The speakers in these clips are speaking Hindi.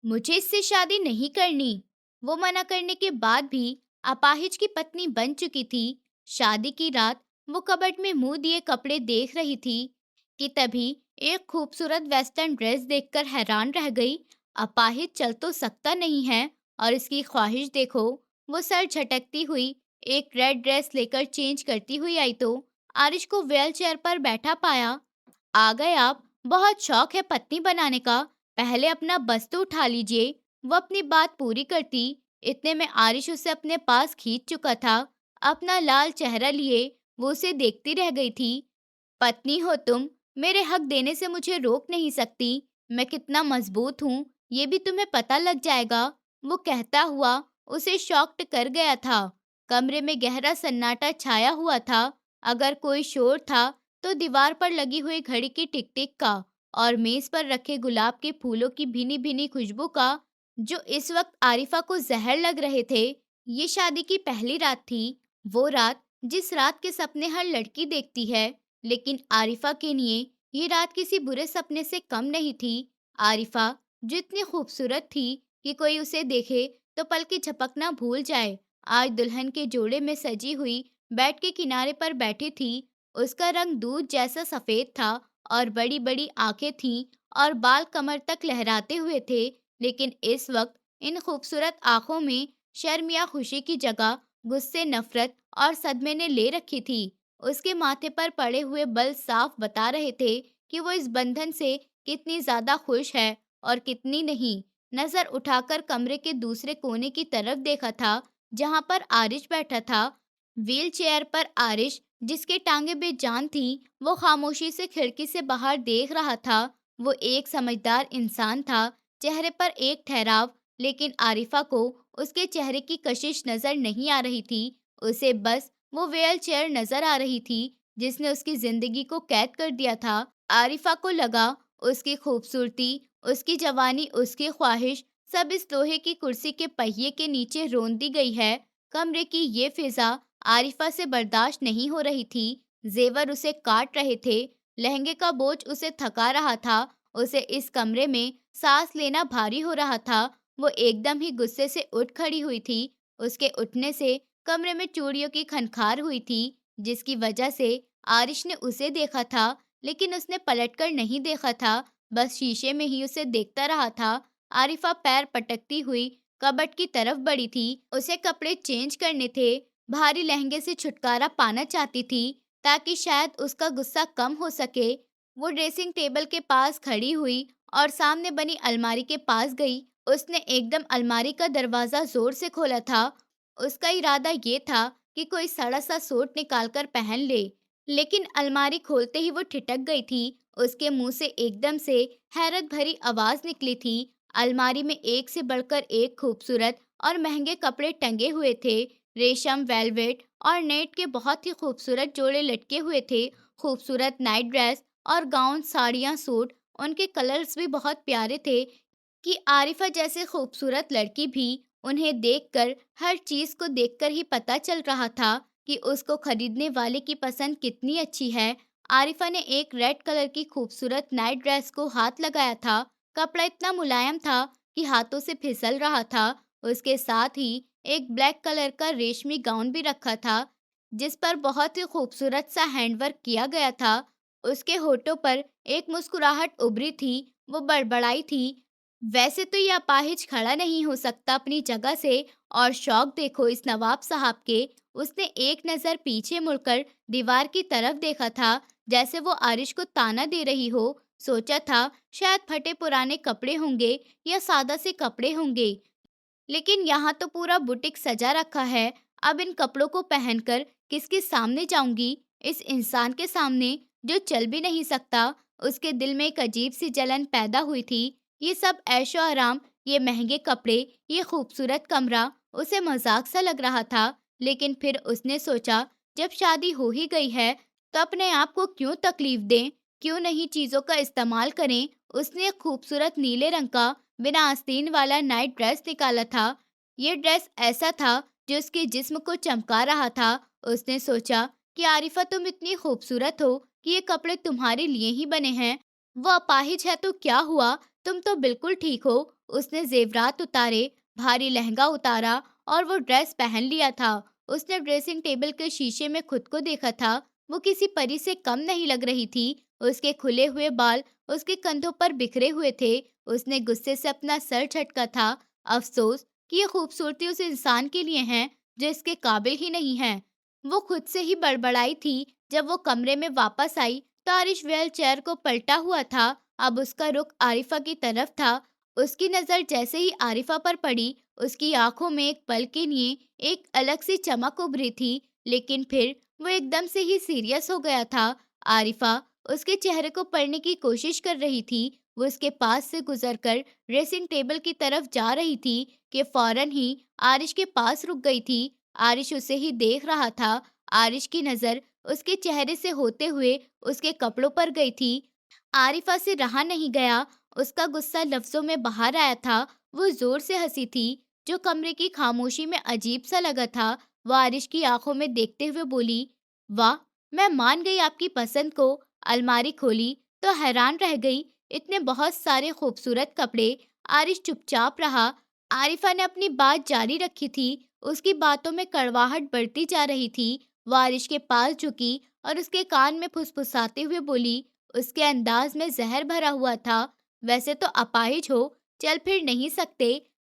मुझे इससे शादी नहीं करनी। वो मना करने के बाद भी अपाहिज की पत्नी बन चुकी थी। शादी की रात वो कबर्ड में मुंह दिए कपड़े देख रही थी कि तभी एक खूबसूरत वेस्टर्न ड्रेस देखकर हैरान रह गई। अपाहिज चल तो सकता नहीं है और इसकी ख्वाहिश देखो। वो सर झटकती हुई एक रेड ड्रेस लेकर चेंज करती हुई आई तो आरिश को व्हील चेयर पर बैठा पाया। आ गए आप। बहुत शौक है पत्नी बनाने का। पहले अपना बस तो उठा लीजिए। वो अपनी बात पूरी करती, इतने में आरिश उसे अपने पास खींच चुका था। अपना लाल चेहरा लिए वो उसे देखती रह गई थी। पत्नी हो तुम, मेरे हक देने से मुझे रोक नहीं सकती। मैं कितना मजबूत हूँ ये भी तुम्हें पता लग जाएगा। वो कहता हुआ उसे शॉक्ड कर गया था। कमरे में गहरा सन्नाटा छाया हुआ था। अगर कोई शोर था तो दीवार पर लगी हुई घड़ी की टिक टिक का और मेज पर रखे गुलाब के फूलों की भीनी भीनी खुशबू का, जो इस वक्त आरिफा को जहर लग रहे थे। ये शादी की पहली रात थी। वो रात जिस रात के सपने हर लड़की देखती है, लेकिन आरिफा के लिए ये रात किसी बुरे सपने से कम नहीं थी। आरिफा जो इतनी खूबसूरत थी कि कोई उसे देखे तो पल की झपकना भूल जाए, आज दुल्हन के जोड़े में सजी हुई बेड के किनारे पर बैठी थी। उसका रंग दूध जैसा सफेद था और बड़ी बड़ी आंखें थीं और बाल कमर तक लहराते हुए थे। लेकिन इस वक्त इन खूबसूरत आंखों में शर्म या खुशी की जगह गुस्से, नफरत और सदमे ने ले रखी थी। उसके माथे पर पड़े हुए बल साफ बता रहे थे कि वो इस बंधन से कितनी ज्यादा खुश है और कितनी नहीं। नजर उठाकर कमरे के दूसरे कोने की तरफ देखा था, जहां पर आरिश बैठा था। व्हील चेयर पर आरिश, जिसके टांगे बेजान थी, वो खामोशी से खिड़की से बाहर देख रहा था। वो एक समझदार इंसान था, चेहरे पर एक ठहराव। लेकिन आरिफा को उसके चेहरे की कशिश नजर नहीं आ रही थी। उसे बस वो व्हील चेयर नजर आ रही थी, जिसने उसकी जिंदगी को कैद कर दिया था। आरिफा को लगा उसकी खूबसूरती, उसकी जवानी, उसकी ख्वाहिश सब इस लोहे की कुर्सी के पहिए के नीचे रोन दी गई है। कमरे की ये फिजा आरिफा से बर्दाश्त नहीं हो रही थी। जेवर उसे काट रहे थे, लहंगे का बोझ उसे थका रहा था। उसे इस कमरे में सांस लेना भारी हो रहा था। वो एकदम ही गुस्से से उठ खड़ी हुई थी। उसके उठने से कमरे में चूड़ियों की खनखार हुई थी, जिसकी वजह से आरिश ने उसे देखा था, लेकिन उसने पलटकर नहीं देखा था, बस शीशे में ही उसे देखता रहा था। आरिफा पैर पटकती हुई कबर्ड की तरफ बढ़ी थी। उसे कपड़े चेंज करने थे, भारी लहंगे से छुटकारा पाना चाहती थी ताकि शायद उसका गुस्सा कम हो सके। वो ड्रेसिंग टेबल के पास खड़ी हुई और सामने बनी अलमारी के पास गई। उसने एकदम अलमारी का दरवाजा जोर से खोला था। उसका इरादा ये था कि कोई सड़ा सा सूट निकालकर पहन ले, लेकिन अलमारी खोलते ही वो ठिठक गई थी। उसके मुंह से एकदम से हैरत भरी आवाज निकली थी। अलमारी में एक से बढ़कर एक खूबसूरत और महंगे कपड़े टंगे हुए थे। रेशम, वेलवेट और नेट के बहुत ही खूबसूरत जोड़े लटके हुए थे। खूबसूरत नाइट ड्रेस और गाउन, साड़ियाँ, सूट, उनके कलर्स भी बहुत प्यारे थे कि आरिफा जैसे खूबसूरत लड़की भी उन्हें देखकर, हर चीज को देखकर ही पता चल रहा था कि उसको खरीदने वाले की पसंद कितनी अच्छी है। आरिफा ने एक रेड कलर की खूबसूरत नाइट ड्रेस को हाथ लगाया था। कपड़ा इतना मुलायम था कि हाथों से फिसल रहा था। उसके साथ ही एक ब्लैक कलर का रेशमी गाउन भी रखा था, जिस पर बहुत ही खूबसूरत सा हैंडवर्क किया गया था। उसके होठों पर एक मुस्कुराहट उभरी थी। वो बड़बड़ाई थी, वैसे तो ये अपाहिज खड़ा नहीं हो सकता अपनी जगह से। और शौक देखो इस नवाब साहब के। उसने एक नजर पीछे मुड़कर दीवार की तरफ देखा था, जैसे वो आरिश को ताना दे रही हो। सोचा था शायद फटे पुराने कपड़े होंगे या सादा से कपड़े होंगे, लेकिन यहाँ तो पूरा बुटीक सजा रखा है। अब इन कपड़ों को पहनकर किसके सामने जाऊंगी? इस इंसान के सामने जो चल भी नहीं सकता। उसके दिल में एक अजीब सी जलन पैदा हुई थी। ये सब ऐशो आराम, ये महंगे कपड़े, ये खूबसूरत कमरा उसे मजाक सा लग रहा था। लेकिन फिर उसने सोचा, जब शादी हो ही गई है तो अपने आप को क्यों तकलीफ दें, क्यों नहीं चीजों का इस्तेमाल करें। उसने एक खूबसूरत नीले रंग का बिना आस्तीन वाला नाइट ड्रेस निकाला था। ये ड्रेस ऐसा था जो उसके जिस्म को चमका रहा था। उसने सोचा कि आरिफा, तुम इतनी खूबसूरत हो कि ये कपड़े तुम्हारे लिए ही बने हैं। वो अपाहिज है तो क्या हुआ, तुम तो बिल्कुल ठीक हो। उसने जेवरात उतारे, भारी लहंगा उतारा और वो ड्रेस पहन लिया था। उसने ड्रेसिंग टेबल के शीशे में खुद को देखा था। वो किसी परी से कम नहीं लग रही थी। उसके खुले हुए बाल उसके कंधों पर बिखरे हुए थे। उसने गुस्से से अपना सर झटका था। अफसोस कि ये खूबसूरती उस इंसान के लिए है जो इसके काबिल ही नहीं है। वो खुद से ही बड़बड़ाई थी। जब वो कमरे में वापस आई तो आरिश व्हील चेयर को पलटा हुआ था। अब उसका रुख आरिफा की तरफ था। उसकी नज़र जैसे ही आरिफा पर पड़ी, उसकी आंखों में एक पल के लिए एक अलग सी चमक उभरी थी, लेकिन फिर वो एकदम से ही सीरियस हो गया था। आरिफा उसके चेहरे को पढ़ने की कोशिश कर रही थी। वो उसके पास से गुजरकर ड्रेसिंग टेबल की तरफ जा रही थी कि फौरन ही आरिश के पास रुक गई थी। आरिश उसे ही देख रहा था। आरिश की नज़र उसके चेहरे से होते हुए उसके कपड़ों पर गई थी। आरिफा से रहा नहीं गया। उसका गुस्सा लफ्जों में बाहर आया था। वो जोर से हंसी थी, जो कमरे की खामोशी में अजीब सा लगा था। वो आरिश की आंखों में देखते हुए बोली, वाह, मैं मान गई आपकी पसंद को। अलमारी खोली तो हैरान रह गई, इतने बहुत सारे खूबसूरत कपड़े। आरिश चुपचाप रहा। आरिफा ने अपनी बात जारी रखी थी। उसकी बातों में कड़वाहट बढ़ती जा रही थी। वो आरिश के पास झुकी और उसके कान में फुसफुसाते हुए बोली, उसके अंदाज में जहर भरा हुआ था। वैसे तो अपाहिज हो, चल फिर नहीं सकते,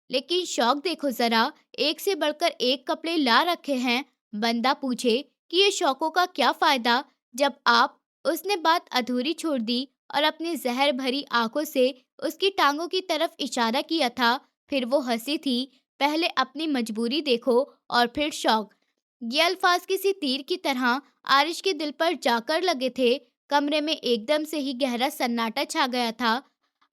लेकिन शौक देखो जरा, एक से बढ़कर एक कपड़े ला रखे हैं। बंदा पूछे कि ये शौकों का क्या फायदा जब आप। उसने बात अधूरी छोड़ दी और अपनी जहर भरी आंखों से उसकी टांगों की तरफ इशारा किया था। फिर वो हंसी थी। पहले अपनी मजबूरी देखो और फिर शौक। ये अल्फाज किसी तीर की तरह आरिश के दिल पर जाकर लगे थे। कमरे में एकदम से ही गहरा सन्नाटा छा गया था।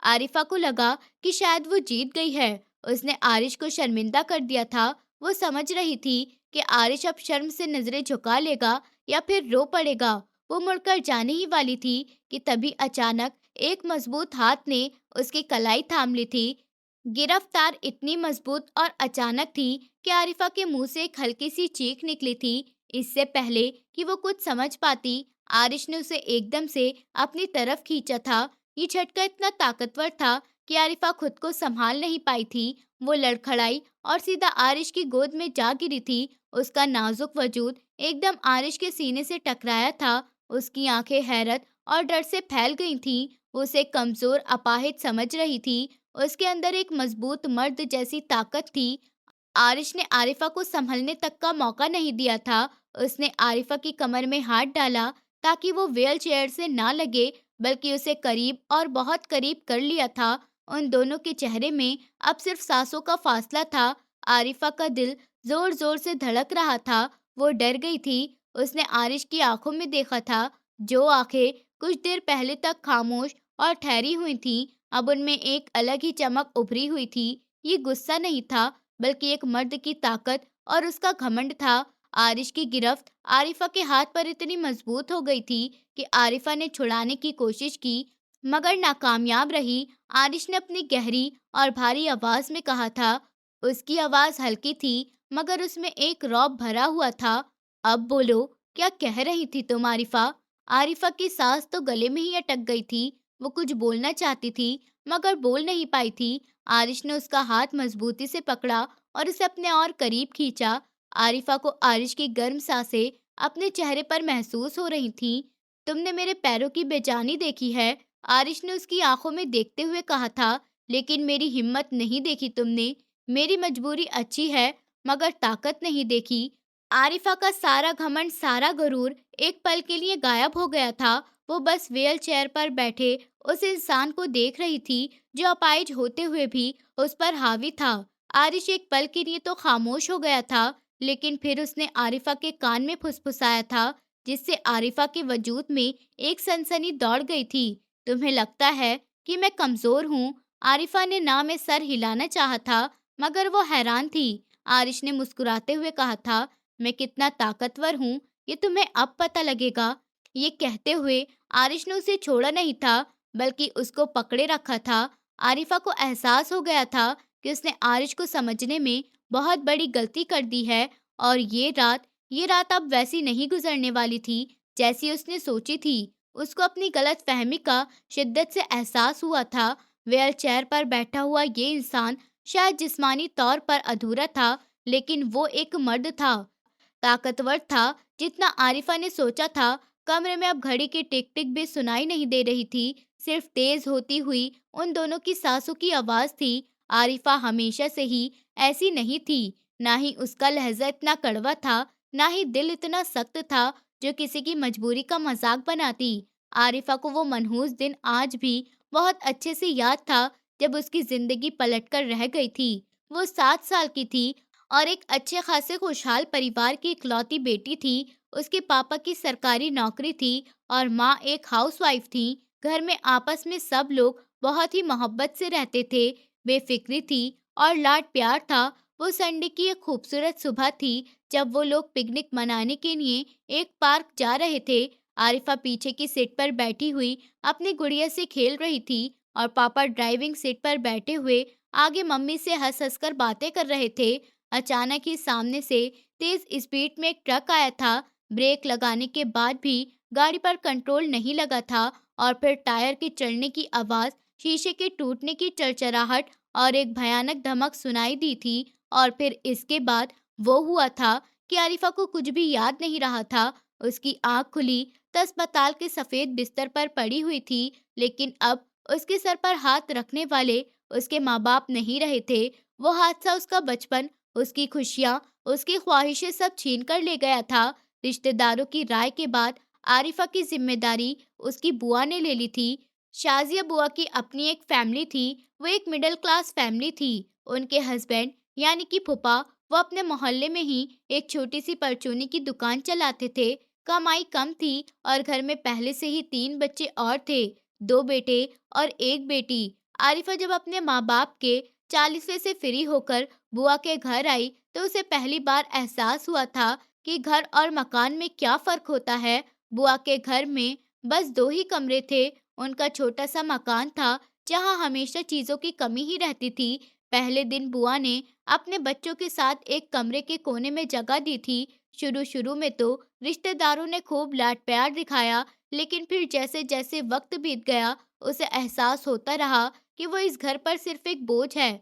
आरिफा को लगा कि शायद वो जीत गई है। उसने आरिश को शर्मिंदा कर दिया था। वो समझ रही थी कि आरिश अब शर्म से नजरें झुका लेगा या फिर रो पड़ेगा। वो मुड़कर जाने ही वाली थी कि तभी अचानक एक मजबूत हाथ ने उसकी कलाई थाम ली थी। गिरफ्तार इतनी मजबूत और अचानक थी कि आरिफा के मुंह से एक हल्की सी चीख निकली थी। इससे पहले कि वो कुछ समझ पाती, आरिश ने उसे एकदम से अपनी तरफ खींचा था। ये झटका इतना ताकतवर था कि आरिफा खुद को संभाल नहीं पाई थी। वो लड़खड़ाई और सीधा आरिश की गोद में जा गिरी थी। उसका नाजुक वजूद एकदम आरिश के सीने से टकराया था। उसकी आंखें हैरत और डर से फैल गई थीं। वो उसे कमजोर अपाहिज समझ रही थी। उसके अंदर एक मजबूत मर्द जैसी ताकत थी। आरिश ने आरिफा को संभलने तक का मौका नहीं दिया था। उसने आरिफा की कमर में हाथ डाला ताकि वो व्हील चेयर से ना लगे, बल्कि उसे करीब और बहुत करीब कर लिया था। उन दोनों के चेहरे में अब सिर्फ सांसों का फासला था। आरिफा का दिल जोर जोर से धड़क रहा था। वो डर गई थी। उसने आरिश की आंखों में देखा था, जो आंखें कुछ देर पहले तक खामोश और ठहरी हुई थीं, अब उनमें एक अलग ही चमक उभरी हुई थी। ये गुस्सा नहीं था, बल्कि एक मर्द की ताकत और उसका घमंड था। आरिश की गिरफ्त आरिफा के हाथ पर इतनी मजबूत हो गई थी कि आरिफा ने छुड़ाने की कोशिश की, मगर नाकामयाब रही। आरिश ने अपनी गहरी और भारी आवाज में कहा था। उसकी आवाज हल्की थी, मगर उसमें एक रौब भरा हुआ था। अब बोलो, क्या कह रही थी तुम आरिफा? आरिफा की सांस तो गले में ही अटक गई थी। वो कुछ बोलना चाहती थी, मगर बोल नहीं पाई थी। आरिश ने उसका हाथ मजबूती से पकड़ा और उसे अपने और करीब खींचा। आरिफा को आरिश की गर्म सांसें अपने चेहरे पर महसूस हो रही थीं। तुमने मेरे पैरों की बेजानी देखी है, आरिश ने उसकी आंखों में देखते हुए कहा था, लेकिन मेरी हिम्मत नहीं देखी तुमने। मेरी मजबूरी अच्छी है, मगर ताकत नहीं देखी। आरिफा का सारा घमंड, सारा गरूर एक पल के लिए गायब हो गया था। वो बस व्हील चेयर पर बैठे उस इंसान को देख रही थी, जो अपाहिज होते हुए भी उस पर हावी था। आरिश एक पल के लिए तो खामोश हो गया था, लेकिन फिर उसने आरिफा के कान में फुसफुसाया था, जिससे आरिफा के वजूद में एक सनसनी दौड़ गई थी। तुम्हें लगता है कि मैं कमजोर हूँ? आरिफा ने ना में सर हिलाना चाहा था, मगर वो हैरान थी। आरिश ने मुस्कुराते हुए कहा था, मैं कितना ताकतवर हूँ, ये तुम्हें अब पता लगेगा। ये कहते हुए आरिश ने उसे छोड़ा नहीं था, बल्कि उसको पकड़े रखा था। आरिफा को एहसास हो गया था कि उसने आरिश को समझने में बहुत बड़ी गलती कर दी है, और ये रात अब वैसी नहीं गुजरने वाली थी जैसी उसने सोची थी। उसको अपनी गलत फहमी का शिद्दत से एहसास हुआ था। व्हीलचेयर पर बैठा हुआ ये इंसान शायद जिस्मानी तौर पर अधूरा था, लेकिन वो एक मर्द था, ताकतवर था जितना आरिफा ने सोचा था। कमरे में अब घड़ी की टिक टिक भी सुनाई नहीं दे रही थी, सिर्फ तेज होती हुई उन दोनों की सांसों की आवाज थी। आरिफा हमेशा से ही ऐसी नहीं थी, ना ही उसका लहजा इतना कड़वा था, ना ही दिल इतना सख्त था जो किसी की मजबूरी का मजाक बनाती। आरिफा को वो मनहूस दिन आज भी बहुत अच्छे से याद था, जब उसकी जिंदगी पलटकर रह गई थी। वो 7 साल की थी और एक अच्छे खासे खुशहाल परिवार की इकलौती बेटी थी। उसके पापा की सरकारी नौकरी थी और माँ एक हाउसवाइफ थी। घर में आपस में सब लोग बहुत ही मोहब्बत से रहते थे, बेफिक्री थी और लाड प्यार था। वो संडे की एक खूबसूरत सुबह थी, जब वो लोग पिकनिक मनाने के लिए एक पार्क जा रहे थे। आरिफा पीछे की सीट पर बैठी हुई अपनी गुड़िया से खेल रही थी और पापा ड्राइविंग सीट पर बैठे हुए आगे मम्मी से हंस हंस कर बातें कर रहे थे। अचानक ही सामने से तेज स्पीड में एक ट्रक आया था। ब्रेक लगाने के बाद भी गाड़ी पर कंट्रोल नहीं लगा था और फिर टायर के चलने की आवाज, शीशे के टूटने की चरचराहट और एक भयानक धमक सुनाई दी थी। और फिर इसके बाद वो हुआ था कि आरिफा को कुछ भी याद नहीं रहा था। उसकी आंख खुली तो अस्पताल के सफेद बिस्तर पर पड़ी हुई थी, लेकिन अब उसके सर पर हाथ रखने वाले उसके माँ बाप नहीं रहे थे। वो हादसा उसका बचपन, उसकी खुशियाँ, उसकी ख्वाहिशें सब छीन कर ले गया था। रिश्तेदारों की राय के बाद आरिफा की जिम्मेदारी उसकी बुआ ने ले ली थी। शाजिया बुआ की अपनी एक फैमिली थी। वो एक मिडिल क्लास फैमिली थी। उनके हस्बैंड यानी कि फूफा, वो अपने मोहल्ले में ही एक छोटी सी परचूनी की दुकान चलाते थे। कमाई कम थी और घर में पहले से ही 3 बच्चे और थे, 2 बेटे और एक बेटी। आरिफा जब अपने माँ बाप के 40वें से फ्री होकर बुआ के घर आई, तो उसे पहली बार एहसास हुआ था कि घर और मकान में क्या फर्क होता है। बुआ के घर में बस 2 ही कमरे थे। उनका छोटा सा मकान था, जहाँ हमेशा चीजों की कमी ही रहती थी। पहले दिन बुआ ने अपने बच्चों के साथ एक कमरे के कोने में जगह दी थी। शुरू शुरू में तो रिश्तेदारों ने खूब लाड प्यार दिखाया, लेकिन फिर जैसे जैसे वक्त बीत गया, उसे एहसास होता रहा कि वो इस घर पर सिर्फ एक बोझ है।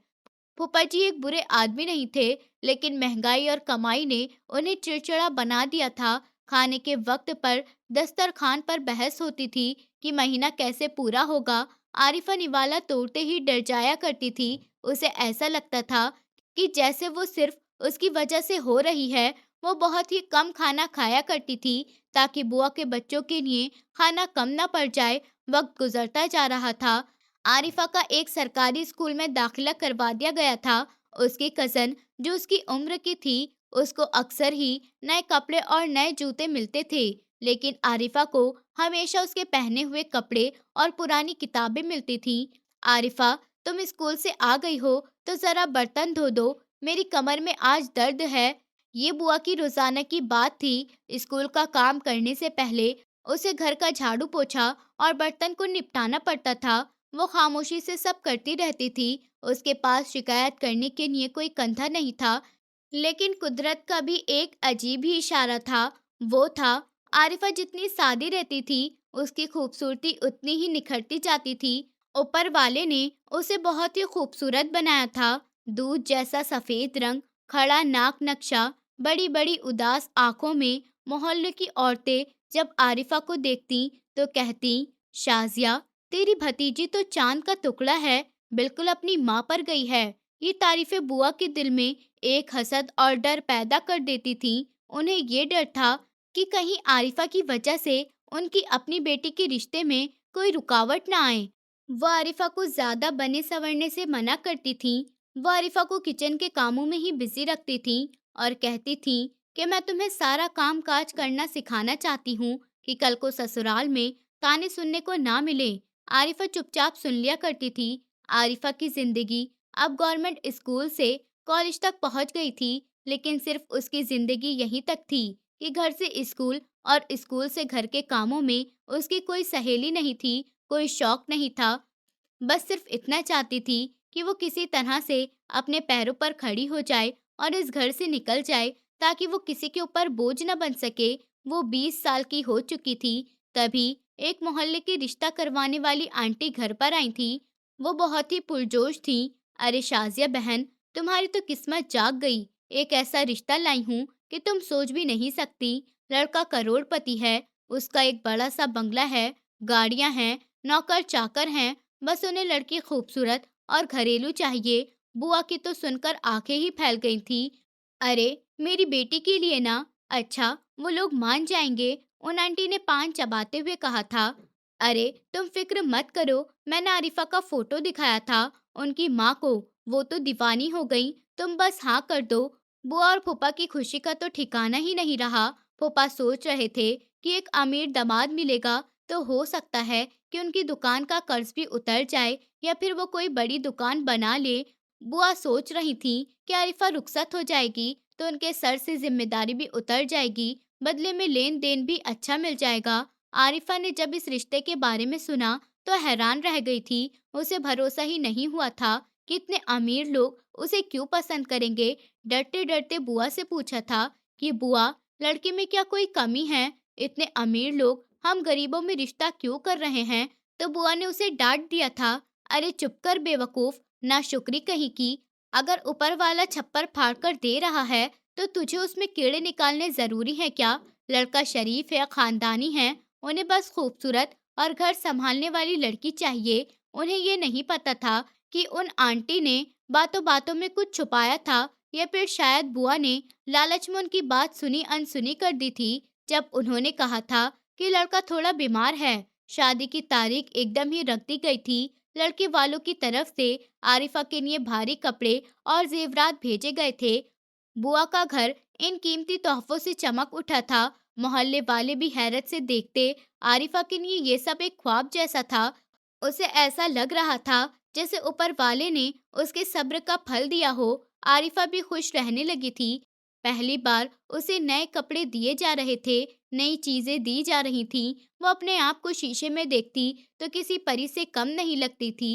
फूफा जी एक बुरे आदमी नहीं थे, लेकिन महंगाई और कमाई ने उन्हें चिड़चिड़ा बना दिया था। खाने के वक्त पर दस्तरखान पर बहस होती थी कि महीना कैसे पूरा होगा। आरिफा निवाला तोड़ते ही डर जाया करती थी। उसे ऐसा लगता था कि जैसे वो सिर्फ उसकी वजह से हो रही है। वो बहुत ही कम खाना खाया करती थी, ताकि बुआ के बच्चों के लिए खाना कम ना पड़ जाए। वक्त गुजरता जा रहा था। आरिफा का एक सरकारी स्कूल में दाखिला करवा दिया गया था। उसकी कज़न, जो उसकी उम्र की थी, उसको अक्सर ही नए कपड़े और नए जूते मिलते थे, लेकिन आरिफा को हमेशा उसके पहने हुए कपड़े और पुरानी किताबें मिलती थीं। आरिफा, तुम स्कूल से आ गई हो तो ज़रा बर्तन धो दो, मेरी कमर में आज दर्द है। ये बुआ की रोज़ाना की बात थी। स्कूल का काम करने से पहले उसे घर का झाड़ू पोछा और बर्तन को निपटाना पड़ता था। वो खामोशी से सब करती रहती थी। उसके पास शिकायत करने के लिए कोई कंधा नहीं था, लेकिन कुदरत का भी एक अजीब ही इशारा था। वो था, आरिफा जितनी सादी रहती थी, उसकी खूबसूरती उतनी ही निखरती जाती थी। ऊपर वाले ने उसे बहुत ही खूबसूरत बनाया था। दूध जैसा सफेद रंग, खड़ा नाक नक्शा, बड़ी बड़ी उदास आंखों में। मोहल्ले की औरतें जब आरिफा को देखती तो कहती, शाजिया, तेरी भतीजी तो चांद का टुकड़ा है, बिल्कुल अपनी माँ पर गई है। ये तारीफें बुआ के दिल में एक हसद और डर पैदा कर देती थी। उन्हें ये डर था कि कहीं आरिफा की वजह से उनकी अपनी बेटी के रिश्ते में कोई रुकावट ना आए। वो आरिफा को ज्यादा बने संवरने से मना करती थी। वो आरिफा को किचन के कामों में ही बिजी रखती थी और कहती थी कि मैं तुम्हें सारा काम काज करना सिखाना चाहती हूँ, कि कल को ससुराल में ताने सुनने को ना मिले। आरिफा चुपचाप सुन लिया करती थी। आरिफा की जिंदगी अब गवर्नमेंट स्कूल से कॉलेज तक पहुंच गई थी, लेकिन सिर्फ उसकी जिंदगी यहीं तक थी कि घर से स्कूल और स्कूल से घर के कामों में उसकी कोई सहेली नहीं थी, कोई शौक नहीं था। बस सिर्फ इतना चाहती थी कि वो किसी तरह से अपने पैरों पर खड़ी हो जाए और इस घर से निकल जाए, ताकि वो किसी के ऊपर बोझ न बन सके। वो 20 साल की हो चुकी थी। तभी एक मोहल्ले की रिश्ता करवाने वाली आंटी घर पर आई थी। वो बहुत ही पुरजोश थी। अरे शाजिया बहन, तुम्हारी तो किस्मत जाग गई। एक ऐसा रिश्ता लाई हूँ कि तुम सोच भी नहीं सकती। लड़का करोड़पति है, उसका एक बड़ा सा बंगला है, गाड़ियां हैं, नौकर चाकर हैं, बस उन्हें लड़की खूबसूरत और घरेलू चाहिए। बुआ की तो सुनकर आंखें ही फैल गई थी। अरे मेरी बेटी के लिए ना। अच्छा, वो लोग मान जाएंगे, उन आंटी ने पान चबाते हुए कहा था। अरे तुम फिक्र मत करो, मैंने आरिफा का फोटो दिखाया था उनकी माँ को, वो तो दीवानी हो गई, तुम बस हाँ कर दो। बुआ और फूफा की खुशी का तो ठिकाना ही नहीं रहा। फूफा सोच रहे थे कि एक अमीर दामाद मिलेगा तो हो सकता है कि उनकी दुकान का कर्ज भी उतर जाए या फिर वो कोई बड़ी दुकान बना ले। बुआ सोच रही थी कि आरिफा रुखसत हो जाएगी तो उनके सर से जिम्मेदारी भी उतर जाएगी, बदले में लेन देन भी अच्छा मिल जाएगा। आरिफा ने जब इस रिश्ते के बारे में सुना तो हैरान रह गई थी। उसे भरोसा ही नहीं हुआ था कि इतने अमीर लोग उसे क्यों पसंद करेंगे। डरते डरते बुआ से पूछा था कि बुआ, लड़की में क्या कोई कमी है? इतने अमीर लोग हम गरीबों में रिश्ता क्यों कर रहे हैं? तो बुआ ने उसे डांट दिया था। अरे चुप कर बेवकूफ, ना शुक्री कहीं की। अगर ऊपर वाला छप्पर फाड़ कर दे रहा है तो तुझे उसमें कीड़े निकालने जरूरी है क्या? लड़का शरीफ है, खानदानी है, उन्हें बस खूबसूरत और घर संभालने वाली लड़की चाहिए। उन्हें ये नहीं पता था कि उन आंटी ने बातों बातों में कुछ छुपाया था, या फिर शायद बुआ ने लालच में उनकी बात सुनी अनसुनी कर दी थी। जब उन्होंने कहा था कि लड़का थोड़ा बीमार है, शादी की तारीख एकदम ही रख दी गई थी। लड़के वालों की तरफ से आरिफा के लिए भारी कपड़े और जेवरात भेजे गए थे। बुआ का घर इन कीमती तोहफों से चमक उठा था। मोहल्ले वाले भी हैरत से देखते। आरिफा के लिए ये सब एक ख्वाब जैसा था। उसे ऐसा लग रहा था जैसे ऊपर वाले ने उसके सब्र का फल दिया हो। आरिफा भी खुश रहने लगी थी। पहली बार उसे नए कपड़े दिए जा रहे थे, नई चीजें दी जा रही थीं। वो अपने आप को शीशे में देखती तो किसी परी से कम नहीं लगती थी।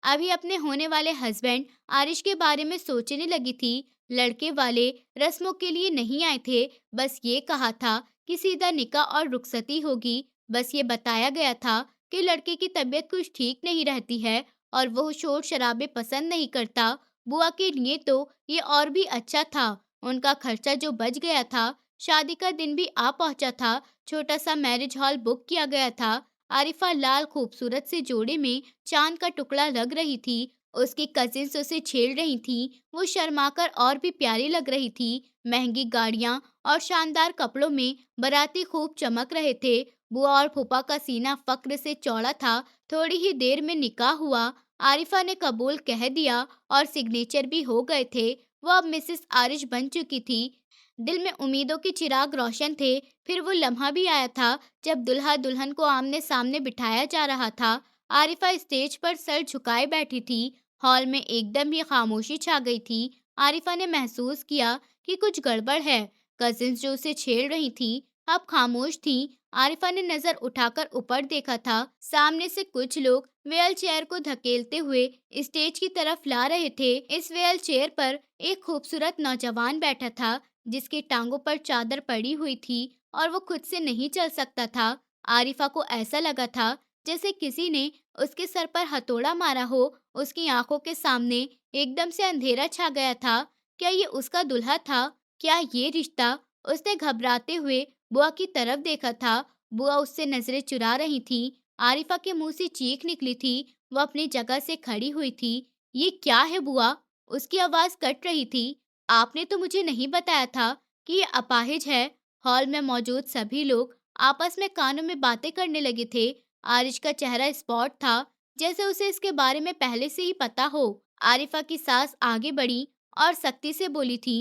अभी अपने होने वाले हस्बैंड आरिश के बारे में सोचने लगी थी। लड़के वाले रस्मों के लिए नहीं आए थे, बस ये कहा था कि सीधा निकाह और रुखसती होगी। बस ये बताया गया था कि लड़के की तबीयत कुछ ठीक नहीं रहती है और वो शोर शराबे पसंद नहीं करता। बुआ के लिए तो ये और भी अच्छा था। उनका खर्चा जो बच गया था। शादी का दिन भी आ पहुंचा था। छोटा सा मैरिज हॉल बुक किया गया था। आरिफा लाल खूबसूरत से जोड़े में चांद का टुकड़ा लग रही थी। उसकी कजिन्स उसे छेड़ रही थीं। वो शर्माकर और भी प्यारी लग रही थी। महंगी गाड़ियां और शानदार कपड़ों में बाराती खूब चमक रहे थे। बुआ और फूफा का सीना फक्र से चौड़ा था। थोड़ी ही देर में निकाह हुआ। आरिफा ने कबूल कह दिया और सिग्नेचर भी हो गए थे। वो अब मिसेस आरिश बन चुकी थी। दिल में उम्मीदों के चिराग रोशन थे। फिर वो लम्हा भी आया था जब दुल्हा दुल्हन को आमने सामने बिठाया जा रहा था। आरिफा स्टेज पर सर झुकाए बैठी थी। हॉल में एकदम ही खामोशी छा गई थी। आरिफा ने महसूस किया कि कुछ गड़बड़ है। कजिन्स जो उसे छेड़ रही थी अब खामोश थी। आरिफा ने नजर उठाकर ऊपर देखा था। सामने से कुछ लोग व्हील चेयर को धकेलते हुए स्टेज की तरफ ला रहे थे। इस व्हील चेयर पर एक खूबसूरत नौजवान बैठा था जिसकी टांगों पर चादर पड़ी हुई थी और वो खुद से नहीं चल सकता था। आरिफा को ऐसा लगा था जैसे किसी ने उसके सर पर हथौड़ा मारा हो। उसकी आंखों के सामने एकदम से अंधेरा छा गया था। क्या ये उसका दुल्हा था? क्या ये रिश्ता? उसने घबराते हुए बुआ की तरफ देखा था। बुआ उससे नजरें चुरा रही थी। आरिफा के मुंह से चीख निकली थी। वो अपनी जगह से खड़ी हुई थी। ये क्या है बुआ? उसकी आवाज कट रही थी। आपने तो मुझे नहीं बताया था कि ये अपाहिज है। हॉल में मौजूद सभी लोग आपस में कानों में बातें करने लगे थे। आरिश का चेहरा स्पॉट था, जैसे उसे इसके बारे में पहले से ही पता हो। आरिफा की सास आगे बढ़ी और सख्ती से बोली थी,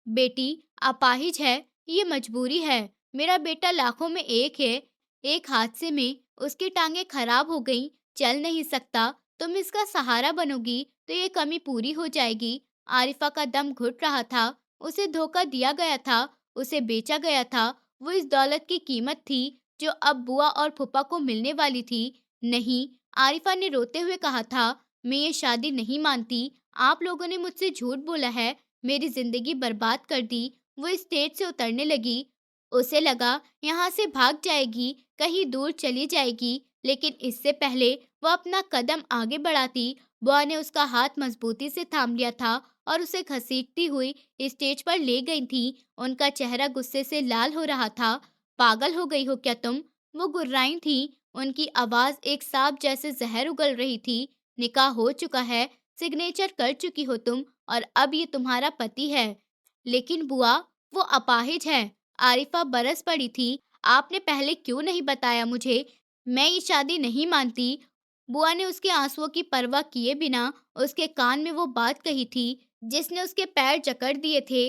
बेटी, अपाहिज है, ये मजबूरी है। मेरा बेटा लाखों में एक है। एक हादसे में उसकी टांगे खराब हो गई, चल नहीं सकता। तुम इसका सहारा बनोगी तो ये कमी पूरी हो जाएगी। आरिफा का दम घुट रहा था। उसे धोखा दिया गया था, उसे बेचा गया था। वो इस दौलत की कीमत थी जो अब बुआ और फूफा को मिलने वाली थी। नहीं, आरिफा ने रोते हुए कहा था, मैं ये शादी नहीं मानती। आप लोगों ने मुझसे झूठ बोला है, मेरी जिंदगी बर्बाद कर दी। वो स्टेज से उतरने लगी। उसे लगा यहाँ से भाग जाएगी, कहीं दूर चली जाएगी। लेकिन इससे पहले वो अपना कदम आगे बढ़ाती, बुआ ने उसका हाथ मजबूती से थाम लिया था और उसे घसीटती हुई स्टेज पर ले गई थी। उनका चेहरा गुस्से से लाल हो रहा था। पागल हो गई हो क्या तुम? वो गुर्राई थी। उनकी आवाज एक सांप जैसे जहर उगल रही थी। निकाह हो चुका है, सिग्नेचर कर चुकी हो तुम, और अब ये तुम्हारा पति है। लेकिन बुआ, वो अपाहिज है। आरिफा बरस पड़ी थी। आपने पहले क्यों नहीं बताया मुझे? मैं ये शादी नहीं मानती। बुआ ने उसके आंसुओं की परवाह किए बिना उसके कान में वो बात कही थी जिसने उसके पैर जकड़ दिए थे।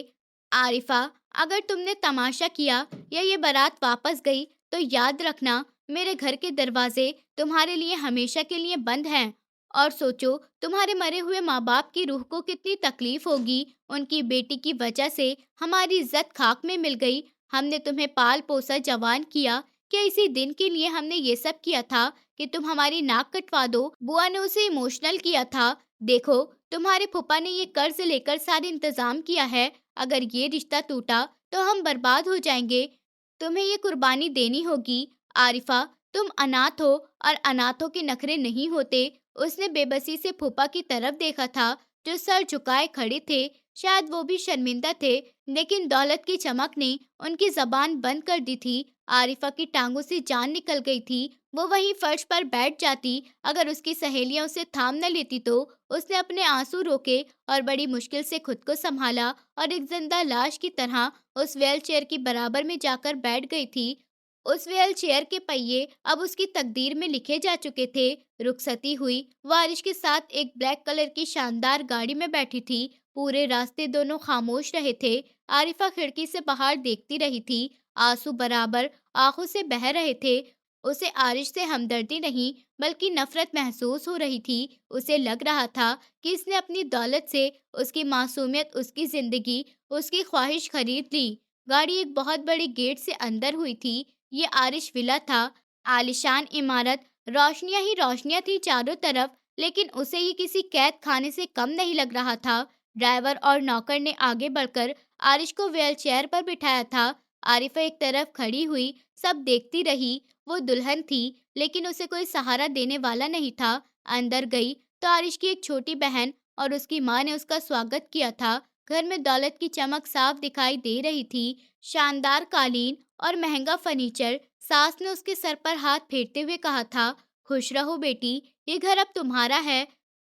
आरिफा, अगर तुमने तमाशा किया या ये बारात वापस गई तो याद रखना, मेरे घर के दरवाजे तुम्हारे लिए हमेशा के लिए बंद हैं। और सोचो, तुम्हारे मरे हुए माँ बाप की रूह को कितनी तकलीफ होगी। उनकी बेटी की वजह से हमारी इज्जत खाक में मिल गई। हमने तुम्हें पाल पोसा जवान किया। क्या इसी दिन के लिए हमने ये सब किया था कि तुम हमारी नाक कटवा दो? बुआ ने उसे इमोशनल किया था। देखो, तुम्हारे फूफा ने ये कर्ज लेकर सारे इंतजाम किया है। अगर ये रिश्ता टूटा तो हम बर्बाद हो जाएंगे। तुम्हें ये कुर्बानी देनी होगी। आरिफा, तुम अनाथ हो और अनाथों के नखरे नहीं होते। उसने बेबसी से फूफा की तरफ देखा था, जो सर झुकाए खड़े थे। शायद वो भी शर्मिंदा थे, लेकिन दौलत की चमक ने उनकी जबान बंद कर दी थी। आरिफा की टांगों से जान निकल गई थी। वो वहीं फर्श पर बैठ जाती। अगर उसकी सहेलियां उसे थाम न लेती तो। उसने अपने आंसू रोके और बड़ी मुश्किल से खुद को संभाला और एक जिंदा लाश की तरह उस व्हील चेयर की बराबर में जाकर बैठ गई थी। उस व्हील चेयर के पहिए अब उसकी तकदीर में लिखे जा चुके थे। रुखसती हुई, बारिश के साथ एक ब्लैक कलर की शानदार गाड़ी में बैठी थी। पूरे रास्ते दोनों खामोश रहे थे। आरिफा खिड़की से बाहर देखती रही थी। आंसू बराबर आंखों से बह रहे थे। उसे आरिश से हमदर्दी नहीं, बल्कि नफरत महसूस हो रही थी। उसे लग रहा था कि इसने अपनी दौलत से उसकी मासूमियत, उसकी जिंदगी, उसकी ख्वाहिश खरीद ली। गाड़ी एक बहुत बड़ी गेट से अंदर हुई थी। ये आरिश विला था। आलिशान इमारत, रोशनियां ही रोशनियां थी चारों तरफ, लेकिन उसे ये किसी कैद खाने से कम नहीं लग रहा था। ड्राइवर और नौकर ने आगे बढ़कर आरिश को व्हील चेयर पर बिठाया था। आरिफा एक तरफ खड़ी हुई, सब देखती रही। वो दुल्हन थी, लेकिन उसे कोई सहारा देने वाला नहीं था। अंदर गई तो आरिश की एक छोटी बहन और उसकी माँ ने उसका स्वागत किया था। घर में दौलत की चमक साफ दिखाई दे रही थी। शानदार कालीन और महंगा फर्नीचर। सास ने उसके सर पर हाथ फेरते हुए कहा था, खुश रहो बेटी, ये घर अब तुम्हारा है।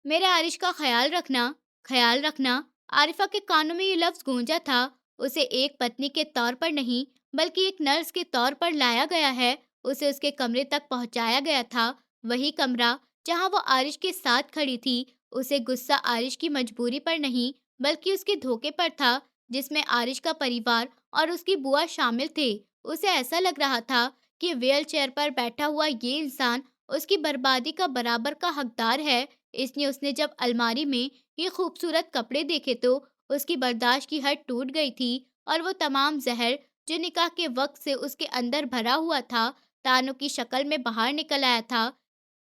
मेरे आरिश का ख्याल रखना, ख्याल रखना। आरिफा के कानों में ये लफ्ज गूंजा था। उसे एक पत्नी के तौर पर नहीं, बल्कि एक नर्स के तौर पर लाया गया है। उसे उसके कमरे तक पहुंचाया गया था। वही कमरा जहां वो आरिश के साथ खड़ी थी। उसे गुस्सा आरिश की मजबूरी पर नहीं, बल्कि उसके धोखे पर था, जिसमें आरिश का परिवार और उसकी बुआ शामिल थे। उसे ऐसा लग रहा था कि व्हील चेयर पर बैठा हुआ ये इंसान उसकी बर्बादी का बराबर का हकदार है। इसलिए उसने जब अलमारी में ये खूबसूरत कपड़े देखे तो उसकी बर्दाश्त की हद टूट गई थी, और वो तमाम जहर जो निकाह के वक्त से उसके अंदर भरा हुआ था, तानों की शक्ल में बाहर निकल आया था।